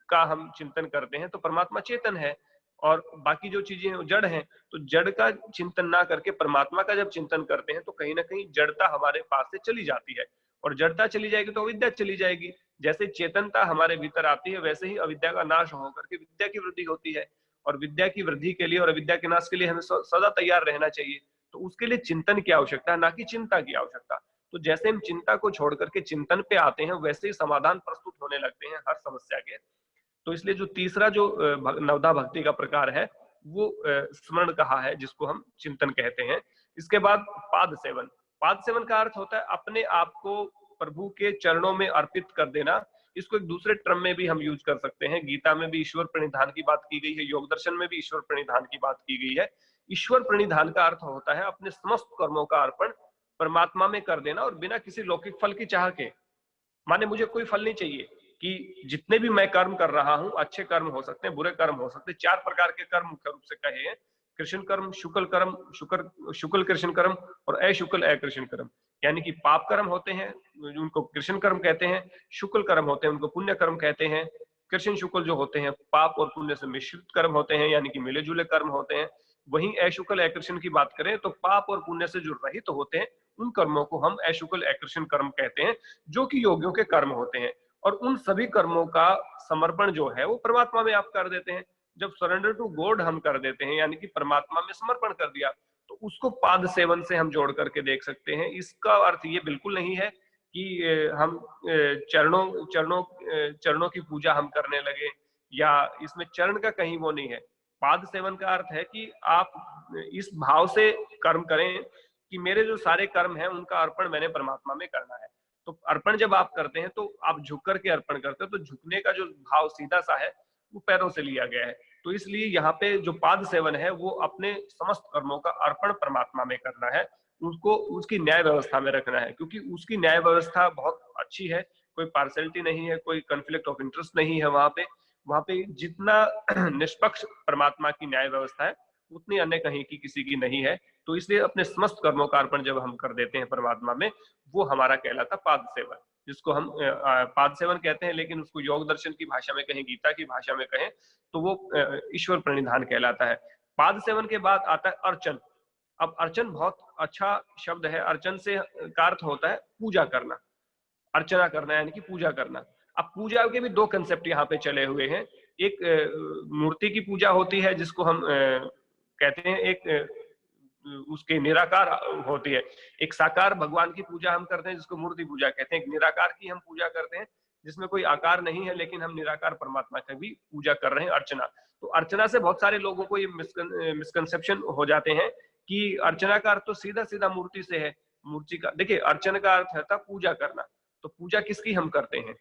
का हम चिंतन करते हैं तो परमात्मा चेतन है और बाकी जो चीजें हैं वो जड़ हैं। तो जड़ का चिंतन ना करके परमात्मा का जब चिंतन करते हैं तो कहीं ना कहीं जड़ता हमारे पास से चली जाती है, और जड़ता चली जाएगी तो अविद्या चली जाएगी। जैसे चेतनता हमारे भीतर आती है वैसे ही अविद्या का नाश होकर के विद्या की वृद्धि होती है, और विद्या की वृद्धि के लिए और अविद्या के नाश के लिए हमें सदा तैयार रहना चाहिए। तो उसके लिए चिंतन की आवश्यकता है, ना कि चिंता की आवश्यकता। तो जैसे हम चिंता को छोड़ करके चिंतन पे आते हैं वैसे ही समाधान प्रस्तुत होने लगते हैं हर समस्या के। तो इसलिए जो तीसरा जो नवधा भक्ति का प्रकार है वो स्मरण कहा है, जिसको हम चिंतन कहते हैं। इसके बाद पाद सेवन। पाद सेवन का अर्थ होता है अपने आप को प्रभु के चरणों में अर्पित कर देना। इसको एक दूसरे टर्म में भी हम यूज कर सकते हैं। गीता में भी ईश्वर प्रणिधान की बात की गई है, योग दर्शन में भी ईश्वर प्रणिधान की बात की गई है। ईश्वर प्रणिधान का अर्थ होता है अपने समस्त कर्मों का अर्पण परमात्मा में कर देना, और बिना किसी लौकिक फल की चाह के। माने मुझे कोई फल नहीं चाहिए, कि जितने भी मैं कर्म कर रहा हूं, अच्छे कर्म हो सकते हैं, बुरे कर्म हो सकते हैं। 4 प्रकार के कर्म मुख्य रूप से कहे हैं, कृष्ण कर्म, शुक्ल कर्म, शुक्ल कृष्ण कर्म और अशुक्ल अकृष्ण कर्म। यानी कि पाप कर्म होते हैं उनको कृष्ण कर्म कहते हैं, शुक्ल कर्म होते हैं उनको पुण्य कर्म कहते हैं। कृष्ण शुक्ल जो होते हैं पाप और पुण्य से मिश्रित कर्म होते हैं, यानी कि मिले जुले कर्म होते हैं। वहीं अशुक्ल अकृष्ण की बात करें तो पाप और पुण्य से जो रहित होते हैं उन कर्मों को हम अशुक्ल अकृष्ण कर्म कहते हैं, जो कि योगियों के कर्म होते हैं। और उन सभी कर्मों का समर्पण जो है वो परमात्मा में आप कर देते हैं। जब सरेंडर टू गॉड हम कर देते हैं, यानी कि परमात्मा में समर्पण कर दिया, तो उसको पाद सेवन से हम जोड़ करके देख सकते हैं। इसका अर्थ ये बिल्कुल नहीं है कि हम चरणों की पूजा हम करने लगे, या इसमें चरण का कहीं वो नहीं है। पाद सेवन का अर्थ है कि आप इस भाव से कर्म करें कि मेरे जो सारे कर्म हैं उनका अर्पण मैंने परमात्मा में करना है। तो अर्पण जब आप करते हैं तो आप झुक करके अर्पण करते हैं, तो झुकने का जो भाव सीधा सा है वो पैरों से लिया गया है। तो इसलिए यहाँ पे जो पाद सेवन है वो अपने समस्त कर्मों का अर्पण परमात्मा में करना है, उसको उसकी न्याय व्यवस्था में रखना है, क्योंकि उसकी न्याय व्यवस्था बहुत अच्छी है। कोई पार्शलिटी नहीं है, कोई कॉन्फ्लिक्ट ऑफ इंटरेस्ट नहीं है वहां पे जितना निष्पक्ष परमात्मा की न्याय व्यवस्था है उतनी अन्य कहीं की किसी की नहीं है। तो इसलिए अपने समस्त कर्मों का अर्पण जब हम कर देते हैं परमात्मा में, वो हमारा कहलाता पाद सेवन, जिसको हम पाद सेवन कहते हैं। लेकिन उसको योग दर्शन की भाषा में कहें, गीता की भाषा में कहें, तो वो ईश्वर प्रणिधान कहलाता है। पाद सेवन के बाद आता है अर्चन। अब अर्चन बहुत अच्छा शब्द है। अर्चन से का अर्थ होता है पूजा करना, अर्चना करना यानी कि पूजा करना। अब पूजा के भी 2 कंसेप्ट यहाँ पे चले हुए हैं। एक मूर्ति की पूजा होती है जिसको हम कहते हैं, एक उसके निराकार होती है। एक साकार भगवान की पूजा हम करते हैं जिसको मूर्ति पूजा कहते हैं। एक निराकार की हम पूजा करते हैं जिसमें कोई आकार नहीं है, लेकिन हम निराकार परमात्मा की भी पूजा कर रहे हैं, अर्चना। तो अर्चना से बहुत सारे लोगों को ये मिसकंसेप्शन हो जाते हैं कि अर्चना का अर्थ तो सीधा सीधा मूर्ति से है। मूर्ति का देखिए, अर्चना का अर्थ है पूजा करना। तो पूजा किसकी हम करते हैं?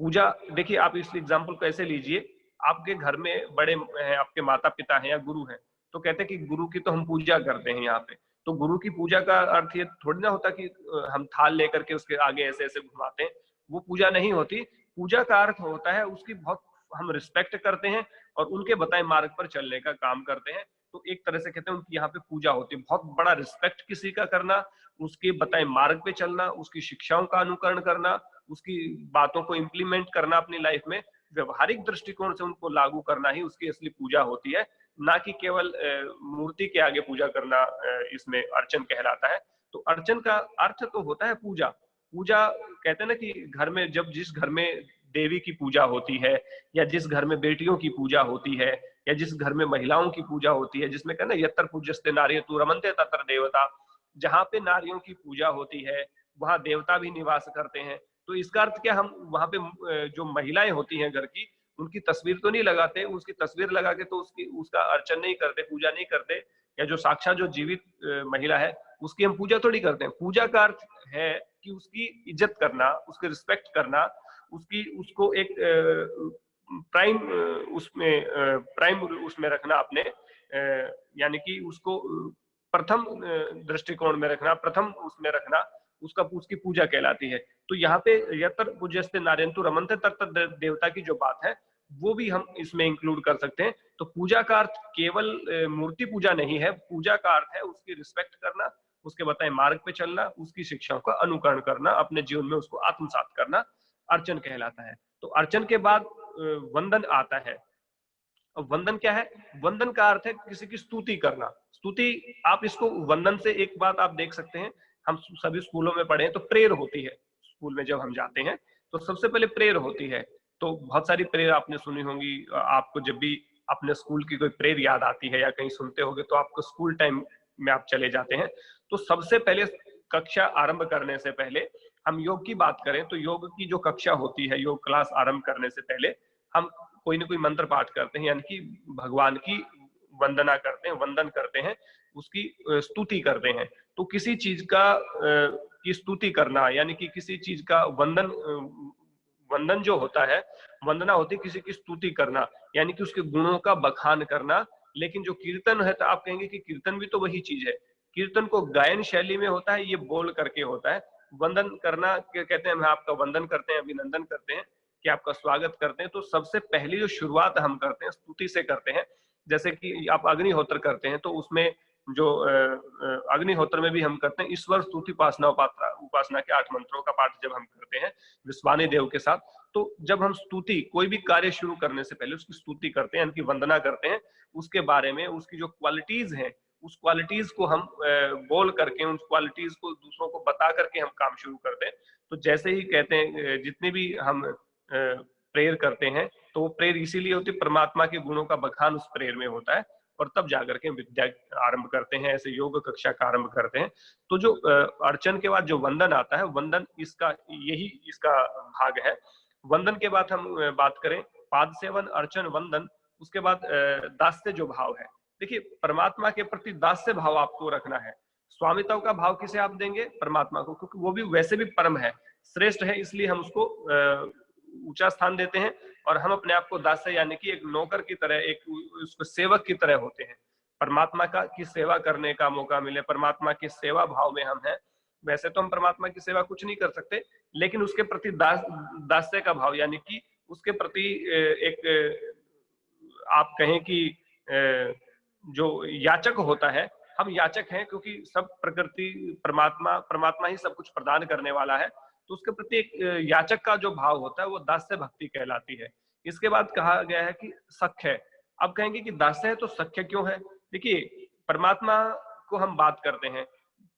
पूजा देखिए, आप इस एग्जाम्पल कैसे लीजिए, आपके घर में बड़े हैं, आपके माता पिता हैं या गुरु हैं, तो कहते हैं कि गुरु की तो हम पूजा करते हैं यहाँ पे। तो गुरु की पूजा का अर्थ ये थोड़ी ना होता कि हम थाल लेकर के उसके आगे ऐसे ऐसे घुमाते हैं, वो पूजा नहीं होती। पूजा का अर्थ होता है उसकी बहुत हम रिस्पेक्ट करते हैं और उनके बताए मार्ग पर चलने का काम करते हैं। तो एक तरह से कहते हैं उनकी यहाँ पे पूजा होती है। बहुत बड़ा रिस्पेक्ट किसी का करना, उसके बताए मार्ग पे चलना, उसकी शिक्षाओं का अनुकरण करना, उसकी बातों को इम्प्लीमेंट करना अपनी लाइफ में, व्यवहारिक दृष्टिकोण से उनको लागू करना ही उसकी असली पूजा होती है, ना कि केवल मूर्ति के आगे पूजा करना इसमें अर्चन कहलाता है। तो अर्चन का अर्थ तो होता है पूजा। पूजा कहते हैं ना कि घर में जब जिस घर में देवी की पूजा होती है, या जिस घर में बेटियों की पूजा होती है, या जिस घर में महिलाओं की पूजा होती है, जिसमें कहना यत्र पूज्यस्ते नारी तु रमन्ते तत्र देवता, जहाँ पे नारियों की पूजा होती है वहां देवता भी निवास करते हैं। तो इसका अर्थ क्या, हम वहां पे जो महिलाएं होती हैं घर की, उनकी तस्वीर तो नहीं लगाते, उसकी तस्वीर लगा के तो उसका अर्चन नहीं करते, पूजा नहीं करते, या जो साक्षात जो जीवित महिला है उसकी हम पूजा थोड़ी करते हैं। पूजा का अर्थ है कि उसकी इज्जत करना, उसकी रिस्पेक्ट करना, उसको एक प्राइम उसमें रखना अपने, यानी कि उसको प्रथम दृष्टिकोण में रखना, प्रथम उसमें रखना, उसकी पूजा कहलाती है। तो यहाँ पे यत्र पूज्यस्ते नार्यन्तु रमन्ते तत्र देवता की जो बात है वो भी हम इसमें इंक्लूड कर सकते हैं। तो पूजा का अर्थ केवल मूर्ति पूजा नहीं है, पूजा का अर्थ है उसकी रिस्पेक्ट करना, उसके बताए मार्ग पे चलना, उसकी शिक्षाओं का अनुकरण करना, अपने जीवन में उसको आत्मसात करना अर्चन कहलाता है। तो अर्चन के बाद वंदन आता है। अब वंदन क्या है? वंदन का अर्थ है किसी की स्तुति करना। स्तुति, आप इसको वंदन से एक बात आप देख सकते हैं, हम सभी स्कूलों में पढ़े हैं तो प्रेयर होती है। स्कूल में जब हम जाते हैं तो सबसे पहले प्रेयर होती है। तो बहुत सारी प्रेयर आपने सुनी होंगी। आपको जब भी अपने स्कूल की कोई प्रेयर याद आती है या कहीं सुनते होंगे तो आपको स्कूल टाइम में आप चले जाते हैं। तो सबसे पहले कक्षा आरंभ करने से पहले हम योग की बात करें तो योग की जो कक्षा होती है, योग क्लास आरंभ करने से पहले हम कोई ना कोई मंत्र पाठ करते हैं, यानी कि भगवान की वंदना करते हैं, वंदन करते हैं, उसकी स्तुति करते हैं। तो किसी चीज का की स्तुति करना, यानी कि किसी चीज का वंदन, वंदन जो होता है, वंदना होती है किसी की स्तुति करना, यानी कि उसके गुणों का बखान करना। लेकिन जो कीर्तन है, तो आप कहेंगे कि कीर्तन भी तो वही चीज है। कीर्तन को गायन शैली में होता है, ये बोल करके होता है। वंदन करना कहते हैं हम आपका वंदन करते हैं, अभिनंदन करते हैं, कि आपका स्वागत करते हैं। तो सबसे पहली जो शुरुआत हम करते हैं स्तुति से करते हैं। जैसे कि आप अग्निहोत्र करते हैं तो उसमें जो अग्निहोत्र में भी हम करते हैं ईश्वर स्तुति उपासना उपासना के 8 मंत्रों का पाठ जब हम करते हैं विश्वानी देव के साथ। तो जब हम स्तुति, कोई भी कार्य शुरू करने से पहले उसकी स्तुति करते हैं, उनकी वंदना करते हैं, उसके बारे में उसकी जो क्वालिटीज हैं उस क्वालिटीज को हम बोल करके, उन क्वालिटीज को दूसरों को बता करके हम काम शुरू करते हैं। तो जैसे ही कहते हैं, जितने भी हम प्रेयर करते हैं तो वो प्रेयर इसीलिए होती है, परमात्मा के गुणों का बखान उस प्रेयर में होता है, और तब जाकर के विद्या आरंभ करते हैं, ऐसे योग कक्षा का आरंभ करते हैं। तो जो अर्चन के बाद जो वंदन आता है, वंदन इसका यही इसका भाग है। वंदन के बाद हम बात करें पाद सेवन, अर्चन, वंदन, उसके बाद दास्य जो भाव है। देखिए, परमात्मा के प्रति दास्य भाव आपको रखना है। स्वामित्व का भाव किसे आप देंगे? परमात्मा को, क्योंकि वो भी वैसे भी परम है, श्रेष्ठ है, इसलिए हम उसको ऊंचा स्थान देते हैं। और हम अपने आप को दास्य, यानी कि एक नौकर की तरह, एक उसको सेवक की तरह होते हैं। परमात्मा का की सेवा करने का मौका मिले, परमात्मा की सेवा भाव में हम हैं। वैसे तो हम परमात्मा की सेवा कुछ नहीं कर सकते, लेकिन उसके प्रति दास्य का भाव, यानी कि उसके प्रति एक आप कहें कि जो याचक होता है, हम याचक हैं, क्योंकि सब प्रकृति परमात्मा ही सब कुछ प्रदान करने वाला है। तो उसके प्रति एक याचक का जो भाव होता है वो दास्य भक्ति कहलाती है। इसके बाद कहा गया है कि सख्य। अब कहेंगे कि दास्य है तो सख्य क्यों है? देखिए, परमात्मा को हम बात करते हैं,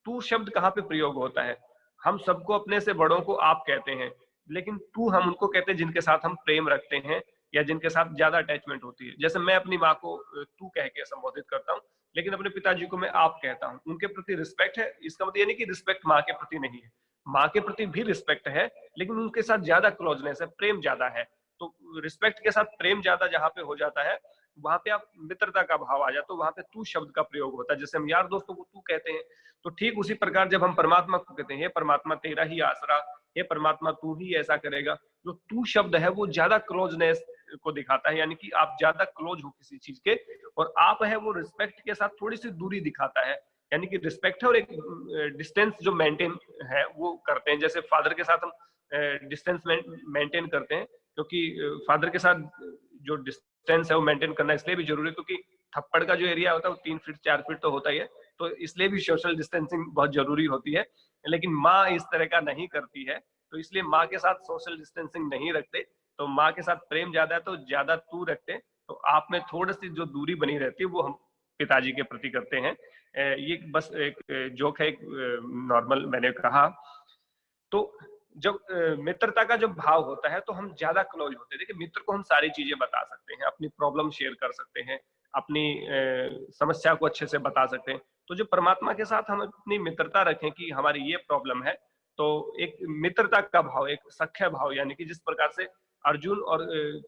तू शब्द कहाँ पे प्रयोग होता है? हम सबको, अपने से बड़ों को आप कहते हैं, लेकिन तू हम उनको कहते हैं जिनके साथ हम प्रेम रखते हैं या जिनके साथ ज्यादा अटैचमेंट होती है। जैसे मैं अपनी माँ को तू कह के संबोधित करता हूँ, लेकिन अपने पिताजी को मैं आप कहता हूँ। उनके प्रति रिस्पेक्ट है, इसका मतलब ये नहीं कि रिस्पेक्ट माँ के प्रति नहीं है, माँ के प्रति भी रिस्पेक्ट है, लेकिन उनके साथ ज्यादा क्लोजनेस है, प्रेम ज्यादा है। तो रिस्पेक्ट के साथ प्रेम ज्यादा जहाँ पे हो जाता है, वहां पे आप मित्रता का भाव आ जाता है, तो वहां पे तू शब्द का प्रयोग होता है। जैसे हम यार दोस्तों को तू कहते हैं, तो ठीक उसी प्रकार जब हम परमात्मा को कहते हैं, हे परमात्मा तेरा ही आसरा, हे परमात्मा तू ही ऐसा करेगा, जो तू शब्द है वो ज्यादा क्लोजनेस को दिखाता है, यानी कि आप ज्यादा क्लोज हो किसी चीज के। और आप है वो रिस्पेक्ट के साथ थोड़ी सी दूरी दिखाता है, यानी कि रिस्पेक्ट है और एक डिस्टेंस जो मेंटेन है वो करते हैं। जैसे फादर के साथ हम डिस्टेंस मेंटेन करते हैं, क्योंकि फादर के साथ जो डिस्टेंस है वो मेंटेन करना इसलिए भी जरूरी है, क्योंकि थप्पड़ का जो एरिया होता है वो 3 फीट 4 फीट तो होता ही है, तो इसलिए भी सोशल डिस्टेंसिंग बहुत जरूरी होती है। लेकिन माँ इस तरह का नहीं करती है, तो इसलिए माँ के साथ सोशल डिस्टेंसिंग नहीं रखते। तो माँ के साथ प्रेम ज्यादा है तो ज्यादा तू रखते, तो आप में थोड़ी सी जो दूरी बनी रहती है वो हम पिताजी के प्रति करते हैं। ये बस एक जोक है, एक नॉर्मल मैंने कहा। तो जब मित्रता का जब भाव होता है तो हम ज्यादा क्लोज होते हैं। देखिए, मित्र को हम सारी चीजें बता सकते हैं, अपनी प्रॉब्लम शेयर कर सकते हैं, अपनी समस्या को अच्छे से बता सकते हैं। तो जो परमात्मा के साथ हम अपनी मित्रता रखें कि हमारी ये प्रॉब्लम है, तो एक मित्रता का भाव, एक सख्य भाव, यानी कि जिस प्रकार से अर्जुन और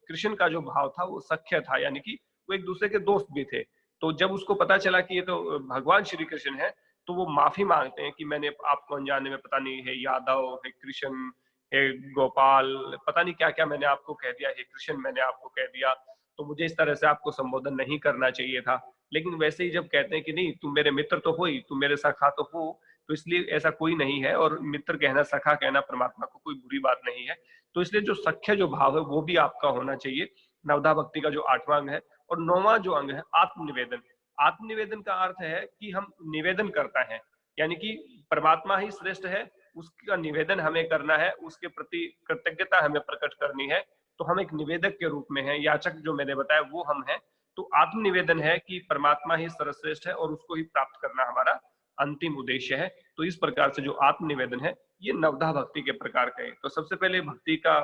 कृष्ण का जो भाव था वो सख्य था, यानी कि वो एक दूसरे के दोस्त भी थे। तो जब उसको पता चला कि ये तो भगवान श्री कृष्ण है, तो वो माफी मांगते हैं कि मैंने आपको अनजाने में, पता नहीं है यादव, है कृष्ण, है गोपाल, पता नहीं क्या क्या मैंने आपको कह दिया, हे कृष्ण मैंने आपको कह दिया, तो मुझे इस तरह से आपको संबोधन नहीं करना चाहिए था। लेकिन वैसे ही जब कहते हैं कि नहीं, तुम मेरे मित्र तो हो ही, तुम मेरे सखा तो हो, तो इसलिए ऐसा कोई नहीं है, और मित्र कहना, सखा कहना परमात्मा को कोई बुरी बात नहीं है। तो इसलिए जो सख्य जो भाव है वो भी आपका होना चाहिए। नवधा भक्ति का जो 8वां अंग है। और 9वां जो अंग है आत्मनिवेदन। आत्मनिवेदन का अर्थ है कि हम निवेदन करता है, यानी कि परमात्मा ही श्रेष्ठ है, उसका निवेदन हमें करना है, उसके प्रति कृतज्ञता हमें प्रकट करनी है। तो हम एक निवेदक के रूप में हैं, याचक जो मैंने बताया वो हम हैं। तो आत्मनिवेदन है कि परमात्मा ही सर्वश्रेष्ठ है और उसको ही प्राप्त करना हमारा अंतिम उद्देश्य है। तो इस प्रकार से जो आत्मनिवेदन है ये नवधा भक्ति के प्रकार का है। तो सबसे पहले भक्ति का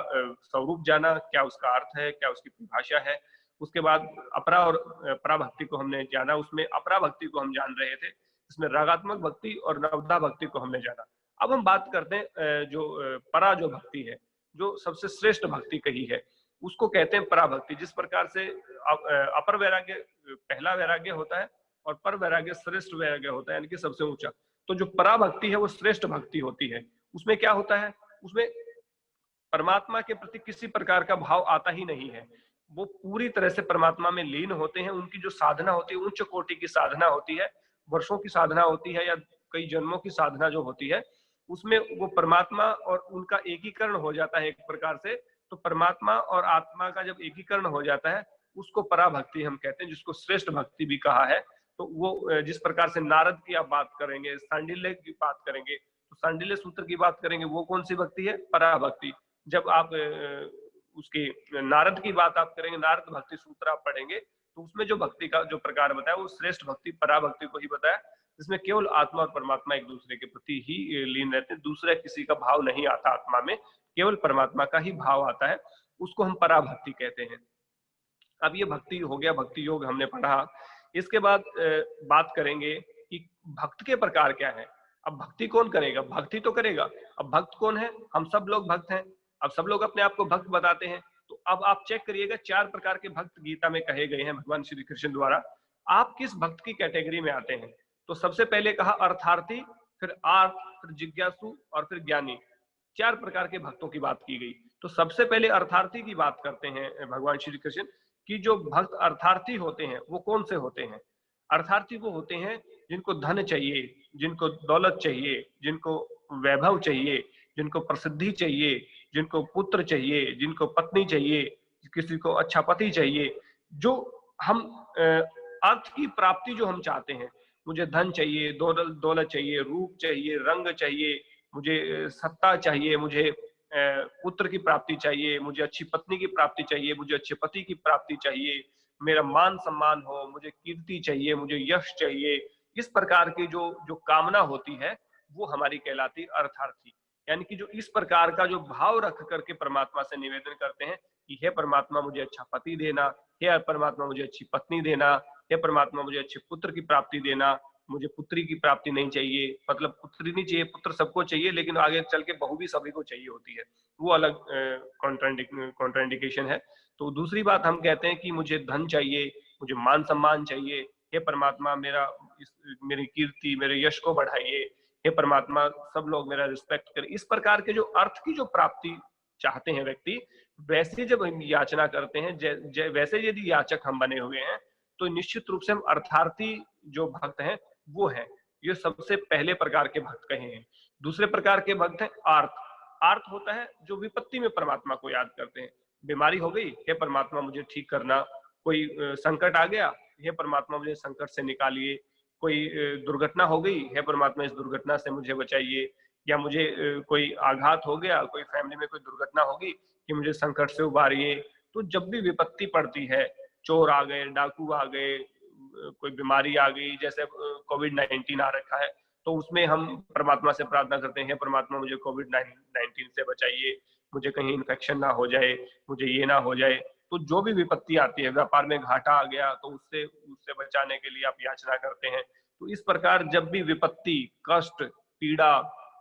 स्वरूप जाना, क्या उसका अर्थ है, क्या उसकी परिभाषा है। उसके बाद अपरा और परा भक्ति को हमने जाना। उसमें अपरा भक्ति को हम जान रहे थे, इसमें रागात्मक भक्ति और नवधा भक्ति को हमने जाना। अब हम बात करते हैं जो परा जो भक्ति है, जो सबसे श्रेष्ठ भक्ति कही है, उसको कहते हैं परा भक्ति। जिस प्रकार से अपर वैराग्य पहला वैराग्य होता है और पर वैराग्य श्रेष्ठ वैराग्य होता है, यानी कि सबसे ऊंचा। तो जो परा भक्ति है वो श्रेष्ठ भक्ति होती है। उसमें क्या होता है, उसमें परमात्मा के प्रति किसी प्रकार का भाव आता ही नहीं है। वो पूरी तरह से परमात्मा में लीन होते हैं। उनकी जो साधना होती है उच्च कोटि की साधना होती है, वर्षों की साधना होती है या कई जन्मों की साधना जो होती है, उसमें वो परमात्मा और उनका एकीकरण हो जाता है एक प्रकार से। तो परमात्मा और आत्मा का जब एकीकरण हो जाता है उसको पराभक्ति हम कहते हैं, जिसको श्रेष्ठ भक्ति भी कहा है। तो वो जिस प्रकार से नारद की आप बात करेंगे, सांडिल्य की बात करेंगे, तो सांडिल्य सूत्र की बात करेंगे, वो कौन सी भक्ति है, पराभक्ति। जब आप उसकी नारद की बात आप करेंगे, नारद भक्ति सूत्र आप पढ़ेंगे, तो उसमें जो भक्ति का जो प्रकार बताया वो श्रेष्ठ भक्ति पराभक्ति को ही बताया, जिसमें केवल आत्मा और परमात्मा एक दूसरे के प्रति ही लीन रहते हैं, दूसरे किसी का भाव नहीं आता आत्मा में, केवल परमात्मा का ही भाव आता है, उसको हम पराभक्ति कहते हैं। अब ये भक्ति हो गया, भक्ति योग हमने पढ़ा। इसके बाद बात करेंगे कि भक्त के प्रकार क्या है। अब भक्ति कौन करेगा, भक्ति तो करेगा। अब भक्त कौन है, हम सब लोग भक्त हैं। अब सब लोग अपने आप को भक्त बताते हैं। तो अब आप चेक करिएगा, 4 प्रकार के भक्त गीता में कहे गए हैं भगवान श्री कृष्ण द्वारा। आप किस भक्त की कैटेगरी में आते हैं। तो सबसे पहले कहा अर्थार्थी, फिर आर्थ, फिर जिज्ञासु और फिर ज्ञानी। 4 प्रकार के भक्तों की बात की गई। तो सबसे पहले अर्थार्थी की बात करते हैं भगवान श्री कृष्ण कि जो भक्त अर्थार्थी होते हैं वो कौन से होते हैं। अर्थार्थी वो होते हैं जिनको धन चाहिए, जिनको दौलत चाहिए, जिनको वैभव चाहिए, जिनको प्रसिद्धि चाहिए, जिनको पुत्र चाहिए, जिनको पत्नी चाहिए, किसी को अच्छा पति चाहिए। जो हम अर्थ की प्राप्ति जो हम चाहते हैं, मुझे धन चाहिए, दौलत चाहिए, रूप चाहिए, रंग चाहिए, मुझे सत्ता चाहिए, मुझे पुत्र की प्राप्ति चाहिए, मुझे अच्छी पत्नी की प्राप्ति चाहिए, मुझे अच्छे पति की प्राप्ति चाहिए, मेरा मान सम्मान हो, मुझे कीर्ति चाहिए, मुझे यश चाहिए। इस प्रकार की जो कामना होती है वो हमारी कहलाती अर्थार्थी। यानी कि जो इस प्रकार का जो भाव रख करके परमात्मा से निवेदन करते हैं कि हे परमात्मा मुझे अच्छा पति देना, हे परमात्मा मुझे अच्छी पत्नी देना, हे परमात्मा मुझे अच्छे पुत्र की प्राप्ति देना, मुझे पुत्री की प्राप्ति नहीं चाहिए, मतलब पुत्री नहीं चाहिए, पुत्र सबको चाहिए, लेकिन आगे चल के बहू भी सभी को चाहिए होती है, वो अलग कॉन्ट्राइंडिकेशन है। तो दूसरी बात हम कहते हैं कि मुझे धन चाहिए, मुझे मान सम्मान चाहिए, हे परमात्मा मेरी कीर्ति, मेरे यश को बढ़ाइए, हे परमात्मा सब लोग मेरा रिस्पेक्ट करें। इस प्रकार के जो अर्थ की जो प्राप्ति चाहते हैं व्यक्ति, वैसे जब हम याचना करते हैं, वैसे यदि याचक हम बने हुए हैं, तो निश्चित रूप से हम अर्थार्थी जो भक्त हैं वो है। ये सबसे पहले प्रकार के भक्त कहे हैं। दूसरे प्रकार के भक्त हैं आर्त। आर्त होता है जो विपत्ति में परमात्मा को याद करते हैं। बीमारी हो गई, हे परमात्मा मुझे ठीक करना, कोई संकट आ गया, हे परमात्मा मुझे संकट से निकालिए, कोई दुर्घटना हो गई, हे परमात्मा इस दुर्घटना से मुझे बचाइए, या मुझे कोई आघात हो गया, कोई फैमिली में कोई दुर्घटना होगी कि मुझे संकट से उबारिए। तो जब भी विपत्ति पड़ती है, चोर आ गए, डाकू आ गए, कोई बीमारी आ गई, जैसे कोविड-19 आ रखा है, तो उसमें हम परमात्मा से प्रार्थना करते हैं, परमात्मा मुझे कोविड-19 से बचाइए, मुझे कहीं इन्फेक्शन ना हो जाए, मुझे ये ना हो जाए। तो जो भी विपत्ति आती है, व्यापार में घाटा आ गया, तो उससे बचाने के लिए आप याचना करते हैं। तो इस प्रकार जब भी विपत्ति, कष्ट, पीड़ा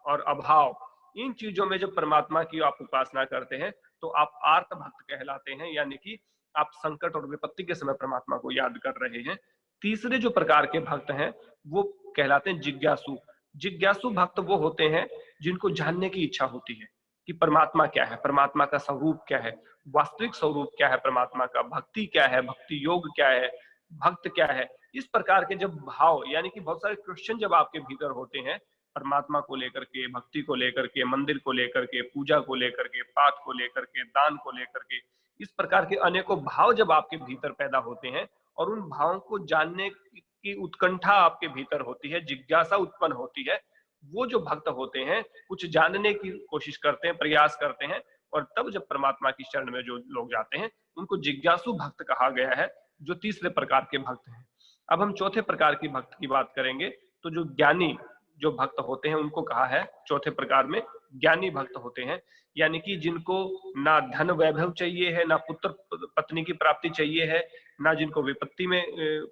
और अभाव, इन चीजों में जब परमात्मा की आप उपासना करते हैं तो आप आर्त भक्त कहलाते हैं, यानी कि आप संकट और विपत्ति के समय परमात्मा को याद कर रहे हैं। तीसरे जो प्रकार के भक्त हैं वो कहलाते हैं जिज्ञासु। जिज्ञासु भक्त वो होते हैं जिनको जानने की इच्छा होती है कि परमात्मा क्या है, परमात्मा का स्वरूप क्या है, वास्तविक स्वरूप क्या है परमात्मा का, भक्ति क्या है, भक्ति योग क्या है, भक्त क्या है। इस प्रकार के जब भाव, यानी कि बहुत सारे क्वेश्चन जब आपके भीतर होते हैं परमात्मा को लेकर के, भक्ति को लेकर के, मंदिर को लेकर के, पूजा को लेकर के, पाठ को लेकर के, दान को लेकर के, इस प्रकार के अनेकों भाव जब आपके भीतर पैदा होते हैं और उन भावों को जानने की उत्कंठा आपके भीतर होती है, जिज्ञासा उत्पन्न होती है, वो जो भक्त होते हैं कुछ जानने की कोशिश करते हैं, प्रयास करते हैं, और तब जब परमात्मा की शरण में जो लोग जाते हैं उनको जिज्ञासु भक्त कहा गया है, जो तीसरे प्रकार के भक्त हैं। अब हम चौथे प्रकार की भक्त की बात करेंगे, तो जो ज्ञानी जो भक्त होते हैं उनको कहा है चौथे प्रकार में ज्ञानी भक्त होते हैं, यानी कि जिनको ना धन वैभव चाहिए है, ना पुत्र पत्नी की प्राप्ति चाहिए है, ना जिनको विपत्ति में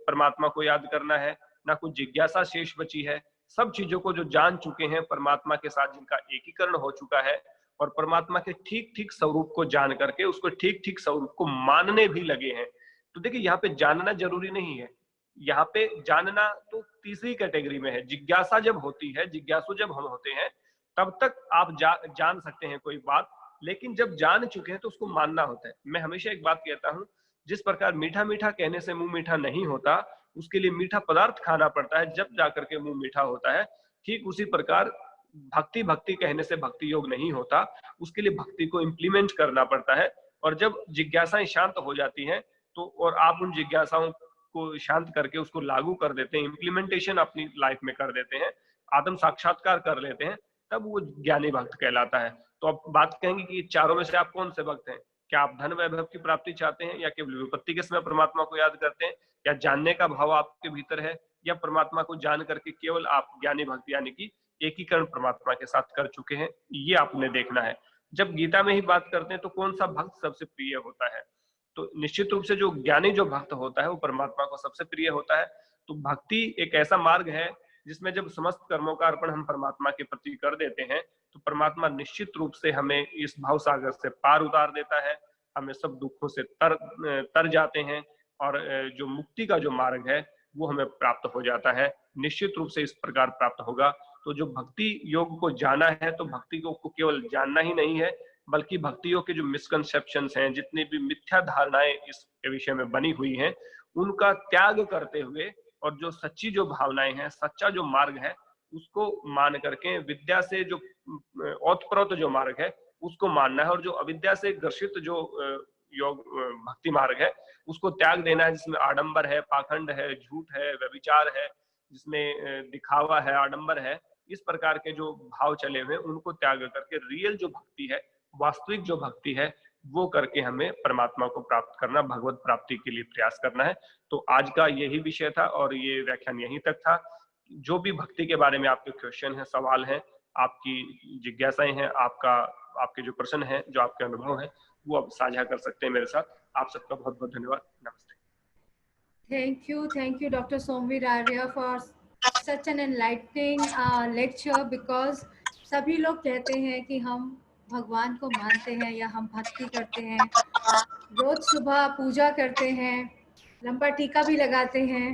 परमात्मा को याद करना है, ना कुछ जिज्ञासा शेष बची है। सब चीजों को जो जान चुके हैं, परमात्मा के साथ जिनका एकीकरण हो चुका है और परमात्मा के ठीक ठीक स्वरूप को जान करके उसको ठीक ठीक स्वरूप को मानने भी लगे हैं। तो देखिए यहाँ पे जानना जरूरी नहीं है, यहाँ पे जानना तो तीसरी कैटेगरी में है। जिज्ञासा जब होती है, जिज्ञासु जब हम होते हैं, तब तक आप जान सकते हैं कोई बात, लेकिन जब जान चुके हैं तो उसको मानना होता है। मैं हमेशा एक बात कहता हूं, जिस प्रकार मीठा मीठा कहने से मुंह मीठा नहीं होता, उसके लिए मीठा पदार्थ खाना पड़ता है, जब जाकर के मुंह मीठा होता है। ठीक उसी प्रकार भक्ति भक्ति कहने से भक्ति योग नहीं होता, उसके लिए भक्ति को इम्प्लीमेंट करना पड़ता है। और जब जिज्ञासाएं शांत हो जाती हैं तो, और आप उन जिज्ञासाओं को शांत करके उसको लागू कर देते हैं, इम्प्लीमेंटेशन अपनी लाइफ में कर देते हैं, आत्म साक्षात्कार कर लेते हैं, तब वो ज्ञानी भक्त कहलाता है। तो अब बात कहेंगे कि चारों में से आप कौन से भक्त हैं? क्या आप धन वैभव की प्राप्ति चाहते हैं, या केवल विपत्ति के समय परमात्मा को याद करते हैं, या जानने का भाव आपके भीतर है, या परमात्मा को जान करके केवल आप ज्ञानी भक्त यानी कि एकीकरण परमात्मा के साथ कर चुके हैं? ये आपने देखना है। जब गीता में ही बात करते हैं तो कौन सा भक्त सबसे प्रिय होता है? तो निश्चित रूप से जो ज्ञानी जो भक्त होता है वो परमात्मा को सबसे प्रिय होता है। तो भक्ति एक ऐसा मार्ग है जिसमें जब समस्त कर्मों का अर्पण हम परमात्मा के प्रति कर देते हैं तो परमात्मा निश्चित रूप से हमें इस भाव सागर से पार उतार देता है, हमें सब दुखों से तर जाते हैं, और जो मुक्ति का जो मार्ग है वो हमें प्राप्त हो जाता है। निश्चित रूप से इस प्रकार प्राप्त होगा। तो जो भक्ति योग को जाना है, तो भक्ति को केवल जानना ही नहीं है, बल्कि भक्तियों के जो मिसकंसेप्शंस हैं, जितनी भी मिथ्या धारणाएं इस विषय में बनी हुई हैं, उनका त्याग करते हुए और जो सच्ची जो भावनाएं हैं, सच्चा जो मार्ग है, उसको मान करके विद्या से जो ओतप्रोत जो मार्ग है उसको मानना है, और जो अविद्या से ग्रसित जो योग भक्ति मार्ग है उसको त्याग देना है, जिसमें आडंबर है, पाखंड है, झूठ है, व्यभिचार है, जिसमें दिखावा है, आडंबर है, इस प्रकार के जो भाव चले हुए उनको त्याग करके रियल जो भक्ति है, वास्तविक जो भक्ति है, वो करके हमें परमात्मा को प्राप्त करना, भगवत प्राप्ति के लिए प्रयास करना है। तो आज का यही विषय था और ये व्याख्यान यहीं तक था। जो भी भक्ति के बारे में आपके क्वेश्चन है, सवाल है, आपकी जिज्ञासाएं हैं, आपके जो प्रश्न है, जो आपके अनुभव है, वो आप साझा कर सकते हैं मेरे साथ। आप सबका बहुत बहुत धन्यवाद। नमस्ते। Thank you, Dr. Somveer Arya, for such an enlightening lecture, because सभी लोग कहते हैं कि हम भगवान को मानते हैं या हम भक्ति करते हैं, रोज सुबह पूजा करते हैं, लंबा टीका भी लगाते हैं,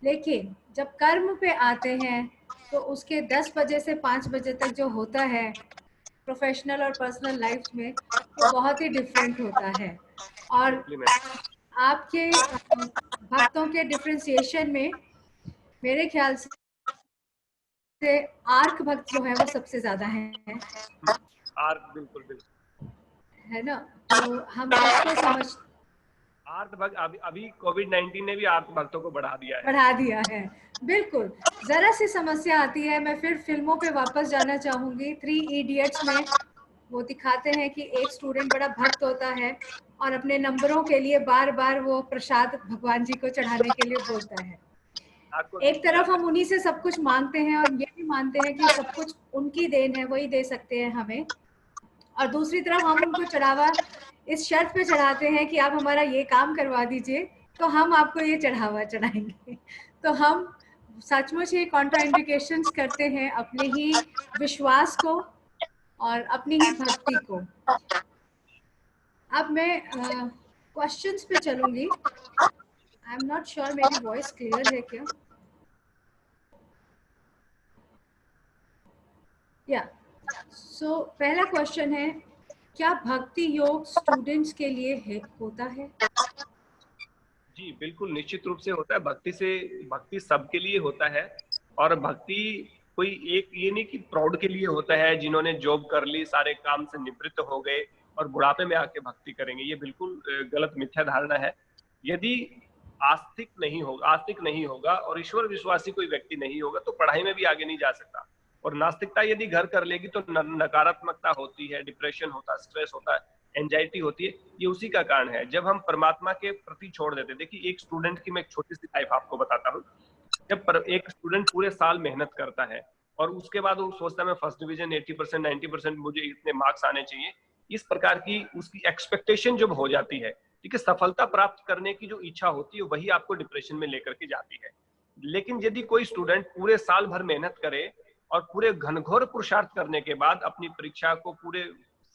लेकिन जब कर्म पे आते हैं तो उसके 10 बजे से 5 बजे तक जो होता है प्रोफेशनल और पर्सनल लाइफ में, वो बहुत ही डिफरेंट होता है। और आपके भक्तों के डिफरेंशिएशन में मेरे ख्याल से आर्क भक्त जो है वो सबसे ज्यादा है। आर्क बिल्कुल है ना, तो हम इसको समझ आर्थ भक्त अभी कोविड-19 ने भी आर्थ भक्तों को बढ़ा दिया है। बिल्कुल। जरा सी समस्या आती है, मैं फिर फिल्मों पे वापस जाना चाहूंगी। 3 इडियट्स में वो दिखाते हैं कि एक स्टूडेंट बड़ा भक्त होता है और अपने नंबरों के लिए बार बार वो प्रसाद भगवान जी को चढ़ाने के लिए बोलता है। एक तरफ हम उन्हीं से सब कुछ मांगते हैं और ये भी मानते हैं कि सब कुछ उनकी देन है, वही दे सकते हैं हमें, और दूसरी तरफ हम उनको चढ़ावा इस शर्त पे चढ़ाते हैं कि आप हमारा ये काम करवा दीजिए तो हम आपको ये चढ़ावा चढ़ाएंगे। तो हम सचमुच ही कॉन्ट्राइंडिकेशंस करते हैं अपने ही विश्वास को और अपनी ही भक्ति को। अब मैं क्वेश्चंस पे चलूंगी। आई एम नॉट श्योर मेरी वॉइस क्लियर है क्या? या सो पहला क्वेश्चन है, क्या भक्ति योग स्टूडेंट्स के लिए होता है? जी बिल्कुल, निश्चित रूप से होता है। भक्ति सबके लिए होता है, और भक्ति कोई एक ये नहीं कि प्राउड के लिए होता है, जिन्होंने जॉब कर ली, सारे काम से निवृत्त हो गए और बुढ़ापे में आके भक्ति करेंगे, ये बिल्कुल गलत मिथ्या धारणा है। यदि आस्तिक नहीं होगा और ईश्वर विश्वासी कोई व्यक्ति नहीं होगा तो पढ़ाई में भी आगे नहीं जा सकता। और नास्तिकता यदि घर कर लेगी तो नकारात्मकता होती है, डिप्रेशन होता है, स्ट्रेस होता है, एंजाइटी होती है। ये उसी का कारण है जब हम परमात्मा के प्रति छोड़ देते हैं। देखिए एक स्टूडेंट की मैं एक छोटी सी लाइफ आपको बताता हूँ। जब एक स्टूडेंट पूरे साल मेहनत करता है और उसके बाद वो सोचता है मैं फर्स्ट डिवीजन 80%, 90% मुझे इतने मार्क्स आने चाहिए, इस प्रकार की उसकी एक्सपेक्टेशन जब हो जाती है, ठीक है, सफलता प्राप्त करने की जो इच्छा होती है वही आपको डिप्रेशन में लेकर के जाती है। लेकिन यदि कोई स्टूडेंट पूरे साल भर मेहनत करे और पूरे घनघोर पुरुषार्थ करने के बाद अपनी परीक्षा को पूरे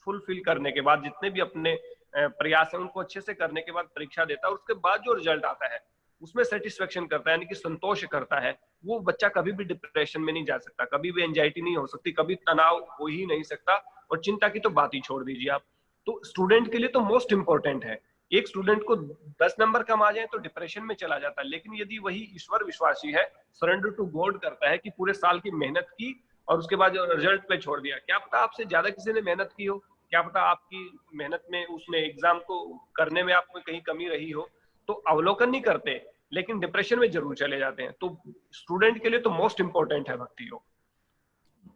फुलफिल करने के बाद, जितने भी अपने प्रयास है उनको अच्छे से करने के बाद परीक्षा देता है, उसके बाद जो रिजल्ट आता है उसमें सेटिस्फेक्शन करता है, यानी कि संतोष करता है, वो बच्चा कभी भी डिप्रेशन में नहीं जा सकता, कभी भी एंजाइटी नहीं हो सकती, कभी तनाव हो ही नहीं सकता, और चिंता की तो बात ही छोड़ दीजिए आप। तो स्टूडेंट के लिए तो मोस्ट इंपॉर्टेंट है। एक स्टूडेंट को 10 नंबर कम आ जाए तो डिप्रेशन में चला जाता है, लेकिन यदि वही ईश्वर विश्वासी है, सरेंडर टू गॉड करता है कि पूरे साल की मेहनत की और उसके बाद रिजल्ट पे छोड़ दिया, क्या पता आपसे ज्यादा किसी ने मेहनत की हो, क्या पता आपकी मेहनत में उसमें एग्जाम को करने में आपको कहीं कमी रही हो, तो अवलोकन नहीं करते लेकिन डिप्रेशन में जरूर चले जाते हैं। तो स्टूडेंट के लिए तो मोस्ट इंपॉर्टेंट है भक्ति योग।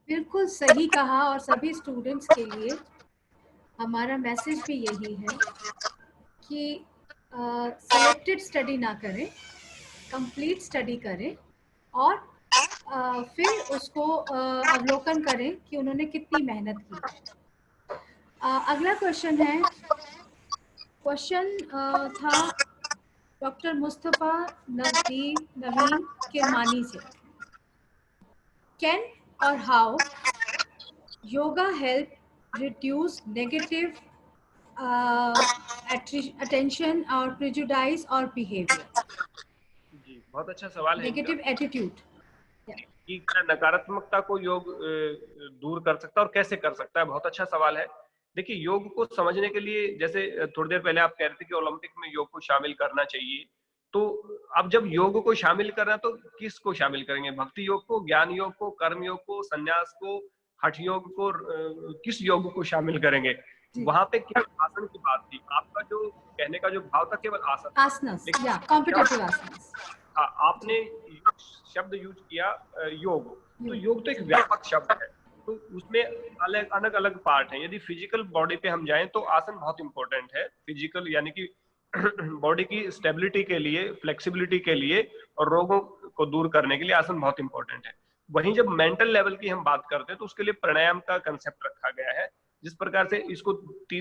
बिल्कुल सही कहा। और सभी स्टूडेंट्स के लिए हमारा मैसेज भी यही है कि सिलेक्टेड स्टडी ना करें, कंप्लीट स्टडी करें और फिर उसको अवलोकन करें कि उन्होंने कितनी मेहनत की। अगला क्वेश्चन है, क्वेश्चन था डॉक्टर मुस्तफा नवीन किरमानी से। कैन और how yoga help reduce negative attention और prejudice और behavior? जी बहुत अच्छा सवाल है। नेगेटिव एटीट्यूड कि क्या नकारात्मकता को योग दूर कर सकता है और कैसे कर सकता है, बहुत अच्छा सवाल है। देखिए योग को समझने के लिए, जैसे थोड़ी देर पहले आप कह रहे थे कि ओलंपिक में योग को शामिल करना चाहिए, तो अब जब योग को शामिल करना तो किस को शामिल करेंगे? भक्ति योग को, ज्ञान योग को, कर्म योग को, संन्यास को, हठ योग को, किस योग को शामिल करेंगे? वहां पे क्या आसन की बात थी, आपका जो कहने का जो भाव था केवल आसन, कॉम्पिटिटिव आसन। आपने शब्द यूज किया योग, तो योग तो एक व्यापक शब्द है, तो उसमें अलग अलग पार्ट है। यदि फिजिकल बॉडी पे हम जाएं तो आसन बहुत इंपॉर्टेंट है। फिजिकल यानी कि बॉडी की स्टेबिलिटी के लिए, फ्लेक्सिबिलिटी के लिए और रोगों को दूर करने के लिए आसन बहुत इंपॉर्टेंट है। वहीं जब मेंटल लेवल की हम बात करते हैं तो उसके लिए प्राणायाम का कंसेप्ट रखा गया है। जिस प्रकार से इसको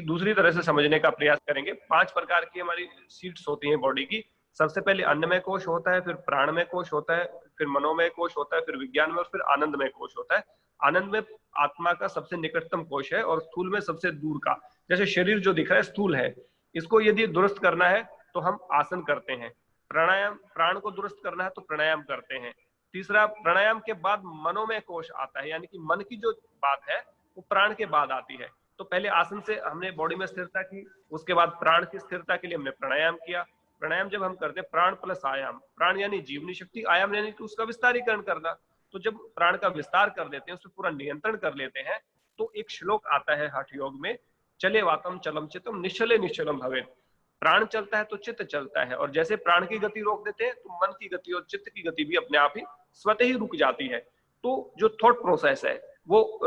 दूसरी तरह से समझने का प्रयास करेंगे, 5 प्रकार की हमारी सीट्स होती हैं बॉडी की। सबसे पहले अन्नमय कोश होता है, फिर प्राणमय कोश होता है, फिर मनोमय कोश होता है, फिर विज्ञान में, और फिर आनंदमय कोश होता है। आनंद में आत्मा का सबसे निकटतम कोश है और स्थूल में सबसे दूर का। जैसे शरीर जो दिख रहा है स्थूल है, इसको यदि दुरुस्त करना है तो हम आसन करते हैं। प्राणायाम, प्राण को दुरुस्त करना है तो प्राणायाम करते हैं। तीसरा, प्राणायाम के बाद मनोमय कोश आता है, यानी कि मन की जो बात है वो प्राण के बाद आती है। तो पहले आसन से हमने बॉडी में स्थिरता की, उसके बाद प्राण की स्थिरता के लिए हमने प्राणायाम किया। प्राणायाम जब हम करते हैं, प्राण प्लस आयाम, प्राण यानी जीवनी शक्ति, आयाम यानी कि उसका विस्तारीकरण करना। तो जब प्राण का विस्तार कर देते हैं, उस पर पूरा नियंत्रण कर लेते हैं, तो एक श्लोक आता है हठ योग में, चले वातम चलम चित्तम निश्चले निश्चलम भवेत्। प्राण चलता है तो चित्त चलता है, और जैसे प्राण की गति रोक देते हैं तो मन की गति और चित्त की गति भी अपने आप ही स्वतः ही रुक जाती है। तो जो थॉट प्रोसेस है वो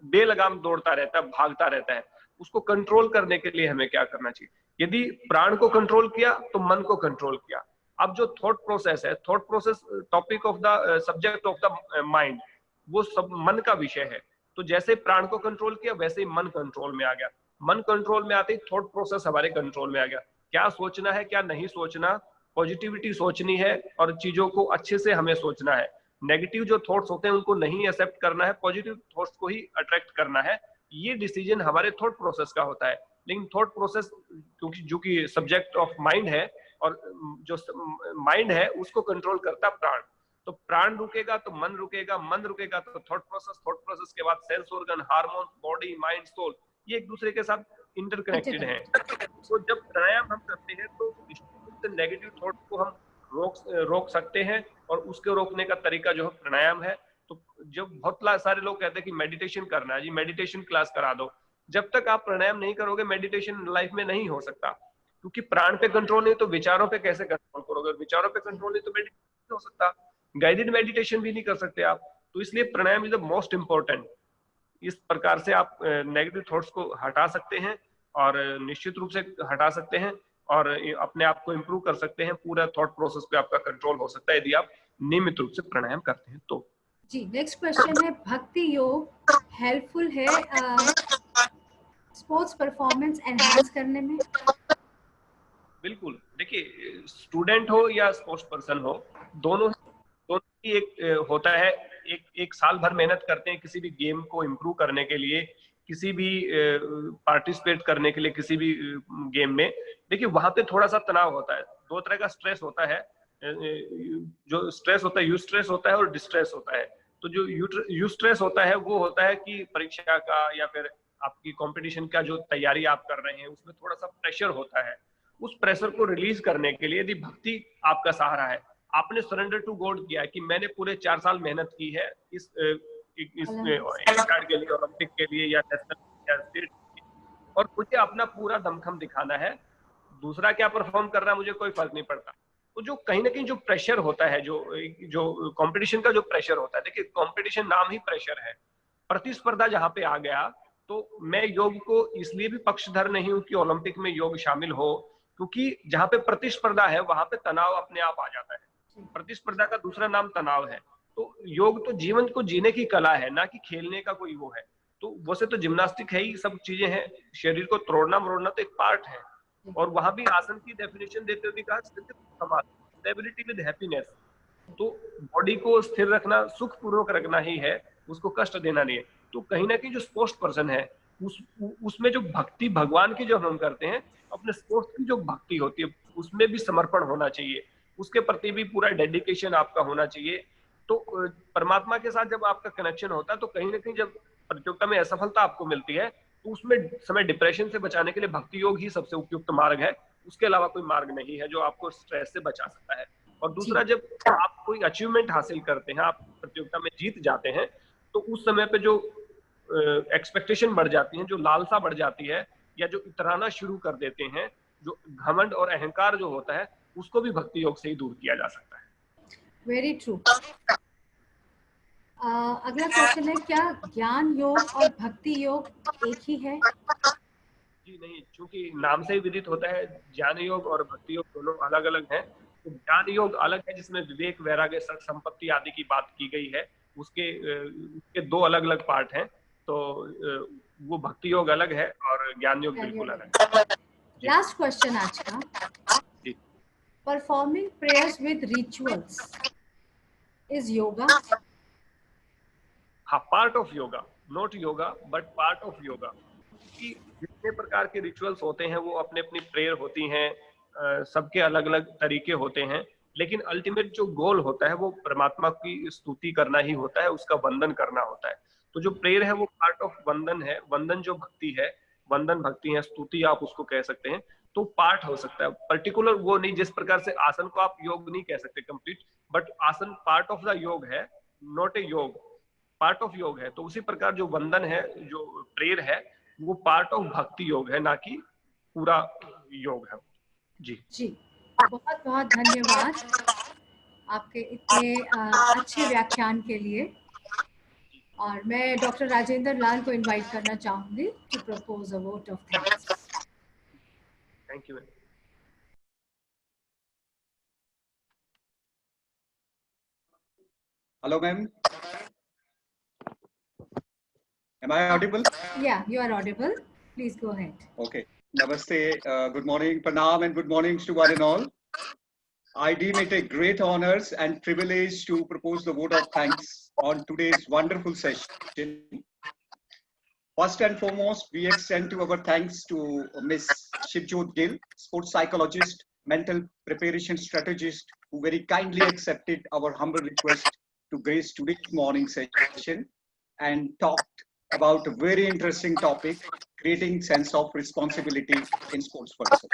बेलगाम दौड़ता रहता है, भागता रहता है। उसको कंट्रोल करने के लिए हमें क्या करना चाहिए? यदि प्राण को कंट्रोल किया तो मन को कंट्रोल किया। अब जो थॉट प्रोसेस है, thought process topic of the subject of the mind, वो सब मन का विषय है। तो जैसे प्राण को कंट्रोल किया वैसे ही मन कंट्रोल में आ गया। मन कंट्रोल में आते ही थॉट प्रोसेस हमारे कंट्रोल में आ गया। क्या सोचना है, क्या नहीं सोचना, पॉजिटिविटी सोचनी है और चीजों को अच्छे से हमें सोचना है। नेगेटिव जो थॉट्स होते हैं उनको नहीं एक्सेप्ट करना है, पॉजिटिव थॉट्स को ही अट्रैक्ट करना है। ये डिसीजन हमारे थॉट प्रोसेस का होता है। लेकिन थॉट प्रोसेस क्योंकि जो कि सब्जेक्ट ऑफ माइंड है, और जो माइंड है उसको कंट्रोल करता है प्राण। तो प्राण रुकेगा तो मन रुकेगा, मन रुकेगा तो थॉट प्रोसेस के बाद sense organ, hormone, body, mind, soul, ये एक दूसरे के साथ इंटरकनेक्टेड हैं। तो जब प्राणायाम हम करते हैं तो नेगेटिव थॉट को हम रोक सकते हैं, और उसके रोकने का तरीका जो है प्राणायाम है। तो जब बहुत सारे लोग कहते हैं कि मेडिटेशन करना है, जी मेडिटेशन क्लास करा दो, जब तक आप प्राणायाम नहीं करोगे मेडिटेशन लाइफ में नहीं हो सकता, क्योंकि प्राण पे कंट्रोल नहीं तो विचारों पे कैसे कंट्रोल करोगे, विचारों पे कंट्रोल नहीं तो मेडिटेशन नहीं हो सकता, गाइडेड मेडिटेशन भी नहीं कर सकते आप। तो इसलिए प्राणायाम इज द मोस्ट इंपॉर्टेंट। इस प्रकार से आप नेगेटिव थॉट्स को हटा सकते हैं और निश्चित रूप से हटा सकते हैं और अपने आप को इम्प्रूव कर सकते हैं। पूरा थॉट प्रोसेस पे आपका कंट्रोल हो सकता है यदि आप नियमित रूप से प्राणायाम करते हैं तो। जी, नेक्स्ट क्वेश्चन है, भक्ति योग हेल्पफुल है स्पोर्ट्स परफॉर्मेंस एनहांस करने में? बिल्कुल, देखिए स्टूडेंट हो या स्पोर्ट्स पर्सन हो, दोनों ही एक होता है, एक साल भर मेहनत करते हैं किसी भी गेम को इम्प्रूव करने के लिए, किसी भी पार्टिसिपेट करने के लिए किसी भी गेम में। देखिए वहां पे थोड़ा सा तनाव होता है, दो तरह का स्ट्रेस होता है। जो स्ट्रेस होता है यू स्ट्रेस होता है और डिस्ट्रेस होता है। तो जो यू स्ट्रेस होता है वो होता है कि परीक्षा का या फिर आपकी कंपटीशन का जो तैयारी आप कर रहे हैं उसमें थोड़ा सा प्रेशर होता है। उस प्रेशर को रिलीज करने के लिए यदि भक्ति आपका सहारा है, आपने सरेंडर टू गॉड किया है कि मैंने पूरे 4 साल मेहनत की है इस कार्ड के लिए, ओलंपिक के लिए या नेशनल या स्टेट, और मुझे अपना पूरा दमखम दिखाना है, दूसरा क्या परफॉर्म कर रहा है मुझे कोई फर्क नहीं पड़ता। तो जो कहीं ना कहीं जो प्रेशर होता है, जो कंपटीशन का जो प्रेशर होता है, देखिए कंपटीशन नाम ही प्रेशर है, प्रतिस्पर्धा जहां पे आ गया, तो मैं योग को इसलिए भी पक्षधर नहीं हूं कि ओलंपिक में योग शामिल हो, क्योंकि जहां पे प्रतिस्पर्धा है वहां पे तनाव अपने आप आ जाता है। प्रतिस्पर्धा का दूसरा नाम तनाव है। तो योग तो जीवन को जीने की कला है, ना कि खेलने का कोई वो है। तो वैसे तो जिम्नास्टिक है ही, सब चीजें हैं, शरीर को तोड़ना मरोड़ना तो एक पार्ट है। और वहां भी आसन की डेफिनेशन देते हुए कहा स्टेबिलिटी विद हैप्पीनेस। तो बॉडी को स्थिर रखना, सुख पूर्वक रखना ही है, उसको कष्ट देना नहीं है। तो कहीं ना कहीं जो स्पोर्ट्स पर्सन है उसमें जो भक्ति भगवान की जो हम करते हैं, अपने स्पोर्ट्स की जो भक्ति होती है उसमें भी समर्पण होना चाहिए, उसके प्रति भी पूरा डेडिकेशन आपका होना चाहिए। तो परमात्मा के साथ जब आपका कनेक्शन होता है तो कहीं ना कहीं जब प्रतियोगिता में असफलता आपको मिलती है तो उसमें समय डिप्रेशन से बचाने के लिए भक्ति योग ही सबसे उपयुक्त मार्ग है। उसके अलावा कोई मार्ग नहीं है जो आपको स्ट्रेस से बचा सकता है। और दूसरा, जब आप कोई अचीवमेंट हासिल करते हैं, आप प्रतियोगिता में जीत जाते हैं, तो उस समय पे जो एक्सपेक्टेशन बढ़ जाती है, जो लालसा बढ़ जाती है, या जो इतराना शुरू कर देते हैं, जो घमंड और अहंकार जो होता है, उसको भी भक्ति योग से ही दूर किया जा सकता है। Very true. अगला क्वेश्चन है, क्या ज्ञान योग और भक्ति योग एक ही है? जी नहीं, चूंकि नाम से ही विदित होता है, ज्ञान योग और भक्ति योग दोनों अलग अलग हैं। तो ज्ञान योग अलग है जिसमें विवेक, वैराग्य, सत संपत्ति आदि की बात की गई है, उसके दो अलग अलग पार्ट हैं। तो वो भक्ति योग अलग है और ज्ञान योग बिल्कुल अलग है। लास्ट क्वेश्चन आज का, performing prayers with rituals is yoga? हाँ, part of yoga, not yoga but part of yoga. कि जितने प्रकार के रिचुअल्स होते हैं वो अपने अपनी प्रेयर होती हैं, सबके अलग अलग तरीके होते हैं, लेकिन अल्टीमेट जो गोल होता है वो परमात्मा की स्तुति करना ही होता है, उसका वंदन करना होता है। तो जो प्रेयर है वो पार्ट ऑफ वंदन है। वंदन जो भक्ति है, वंदन भक्ति है, स्तुति आप उसको कह सकते हैं, तो पार्ट हो सकता है, पर्टिकुलर वो नहीं। जिस प्रकार से आसन को आप योग नहीं कह सकते कंप्लीट, बट आसन पार्ट ऑफ द योग है, नॉट ए योग, पार्ट ऑफ योग है। तो उसी प्रकार जो वंदन है, जो प्रेयर है, वो पार्ट ऑफ भक्ति योग है, ना कि पूरा योग है। जी जी, बहुत बहुत धन्यवाद आपके इतने अच्छे व्याख्यान के लिए। और मैं डॉक्टर राजेंद्र लाल को इनवाइट करना चाहूंगी to propose a vote of thanks. Thank you. Hello, ma'am. Am I audible? Yeah, you are audible. Please go ahead. Okay. Namaste. Good morning, Pranam, and good mornings to one and all. I deem it a great honor and privilege to propose the vote of thanks on today's wonderful session. First and foremost, we extend to our thanks to Ms. Shivjot Gill, sports psychologist, mental preparation strategist, who very kindly accepted our humble request to grace today's morning session and talked about a very interesting topic, creating sense of responsibility in sports person.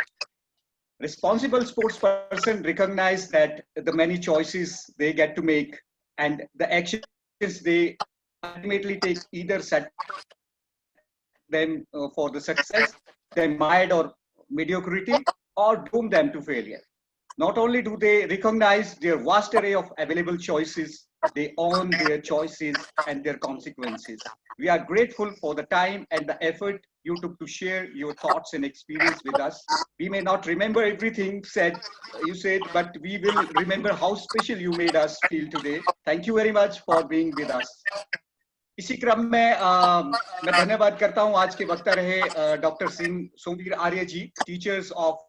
Responsible sports person recognize that the many choices they get to make and the actions they ultimately take either set them for the success, they mild or mediocrity, or doom them to failure. Not only do they recognize their vast array of available choices, they own their choices and their consequences. We are grateful for the time and the effort you took to share your thoughts and experience with us. We may not remember everything you said, but we will remember how special you made us feel today. Thank you very much for being with us. इसी क्रम में मैं धन्यवाद करता हूं आज के वक्ता रहे doctor Singh Somveer Arya ji, teachers of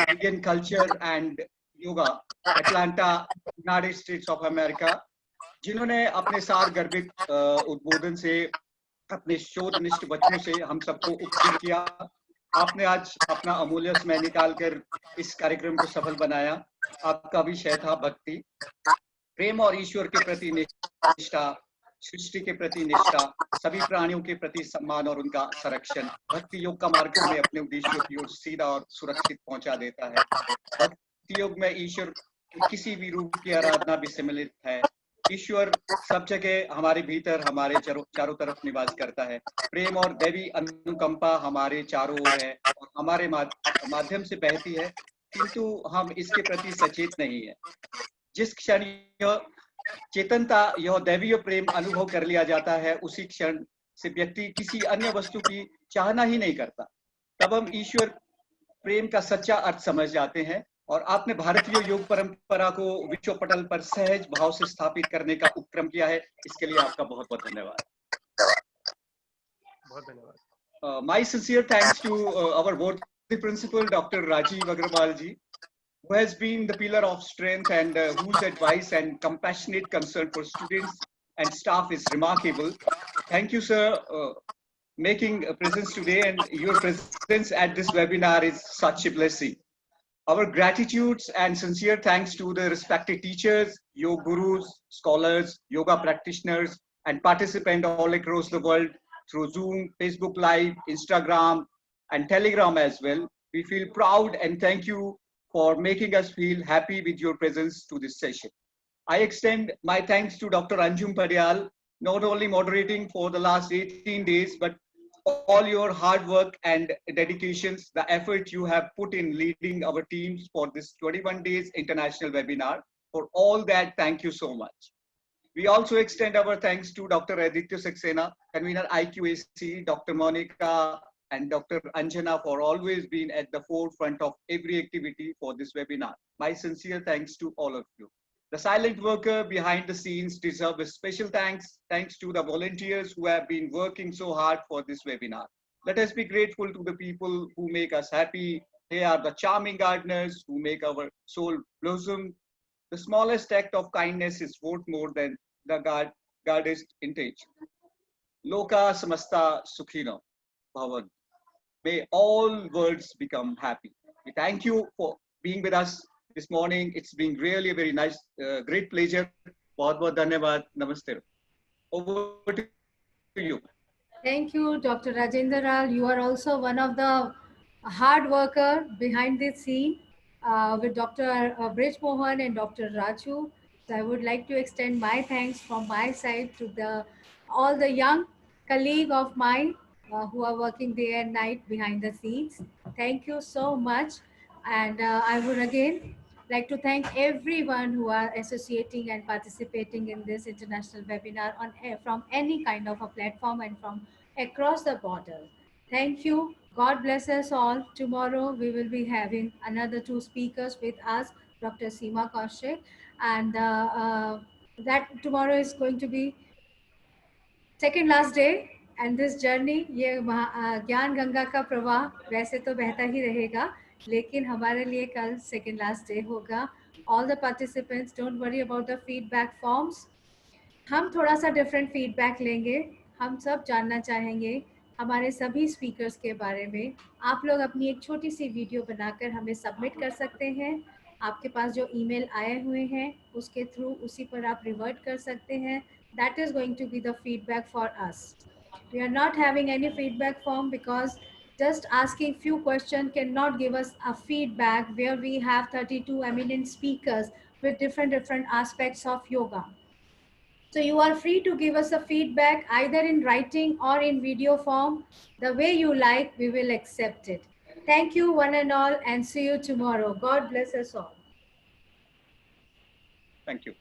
Indian culture and yoga, Atlanta, United States of America, जिन्होंने अपने सार गर्भित उद्बोधन से, अपने शोधनिष्ठ बच्चों से हम सबको उपकृत किया। आपने आज अपना अमूल्य समय निकालकर इस कार्यक्रम को सफल बनाया। आपका विषय था भक्ति, प्रेम और ईश्वर के प्रति निष्ठा, सृष्टि के प्रति निष्ठा, सभी प्राणियों के प्रति सम्मान और उनका संरक्षण। भक्ति योग का मार्ग में अपने उद्देश्यों की ओर सीधा और सुरक्षित पहुंचा देता है। भक्ति योग में ईश्वर किसी भी रूप की आराधना भी सम्मिलित है। ईश्वर सब जगह हमारे भीतर, हमारे चारों तरफ निवास करता है। प्रेम और दैवी अनुकंपा हमारे चारों ओर है और हमारे माध्यम से बहती है, किंतु हम इसके प्रति सचेत नहीं है। जिस क्षण चेतनता यह दैवीय प्रेम अनुभव कर लिया जाता है, उसी क्षण से व्यक्ति किसी अन्य वस्तु की चाहना ही नहीं करता। तब हम ईश्वर प्रेम का सच्चा अर्थ समझ जाते हैं। और आपने भारतीय योग परंपरा को विश्व पटल पर सहज भाव से स्थापित करने का उपक्रम किया है, इसके लिए आपका बहुत बहुत धन्यवाद। बहुत धन्यवाद। My sincere thanks to our worthy principal, Dr. Rajiv Agrawal ji, who has been the pillar of strength and whose advice and compassionate concern for students and staff is remarkable. Thank you, sir, making a presence today, and your presence at this webinar is such a blessing. Our gratitudes and sincere thanks to the respected teachers, yoga gurus, scholars, yoga practitioners, and participants all across the world through Zoom, Facebook Live, Instagram, and Telegram as well. We feel proud and thank you for making us feel happy with your presence to this session. I extend my thanks to Dr. Anjum Padyal, not only moderating for the last 18 days, but all your hard work and dedications, the effort you have put in leading our teams for this 21 days international webinar. For all that, thank you so much. We also extend our thanks to Dr. Aditya Saxena, convener IQAC, Dr. Monica, and Dr. Anjana for always being at the forefront of every activity for this webinar. My sincere thanks to all of you. The silent worker behind the scenes deserve a special thanks. Thanks to the volunteers who have been working so hard for this webinar. Let us be grateful to the people who make us happy. They are the charming gardeners who make our soul blossom. The smallest act of kindness is worth more than the greatest intention. Loka samasta sukhino bhavan. May all worlds become happy. We thank you for being with us this morning. It's been really a very nice, great pleasure. बहुत बहुत धन्यवाद. Namaste. Over to you. Thank you, Dr. Rajendra Lal. You are also one of the hard worker behind the scene with Dr. Brij Mohan and Dr. Raju. So I would like to extend my thanks from my side to all the young colleague of mine who are working day and night behind the scenes. Thank you so much. And I would again like to thank everyone who are associating and participating in this international webinar from any kind of a platform and from across the border. Thank you. God bless us all. Tomorrow we will be having another 2 speakers with us, Dr. Seema Kaushik, and that tomorrow is going to be second last day. And this journey, ये ज्ञान गंगा का प्रवाह वैसे तो बहता ही रहेगा, लेकिन हमारे लिए कल second last day होगा. All the participants, don't worry about the feedback forms. हम थोड़ा सा different feedback लेंगे. हम सब जानना चाहेंगे हमारे सभी speakers के बारे में. आप लोग अपनी एक छोटी सी वीडियो बनाकर हमें submit कर सकते हैं. आपके पास जो email आए हुए हैं उसके through उसी पर आप revert कर सकते हैं. That is going to be the feedback for us. We are not having any feedback form because just asking few questions cannot give us a feedback where we have 32 eminent speakers with different aspects of yoga. So you are free to give us a feedback either in writing or in video form. The way you like, we will accept it. Thank you one and all, and see you tomorrow. God bless us all. Thank you.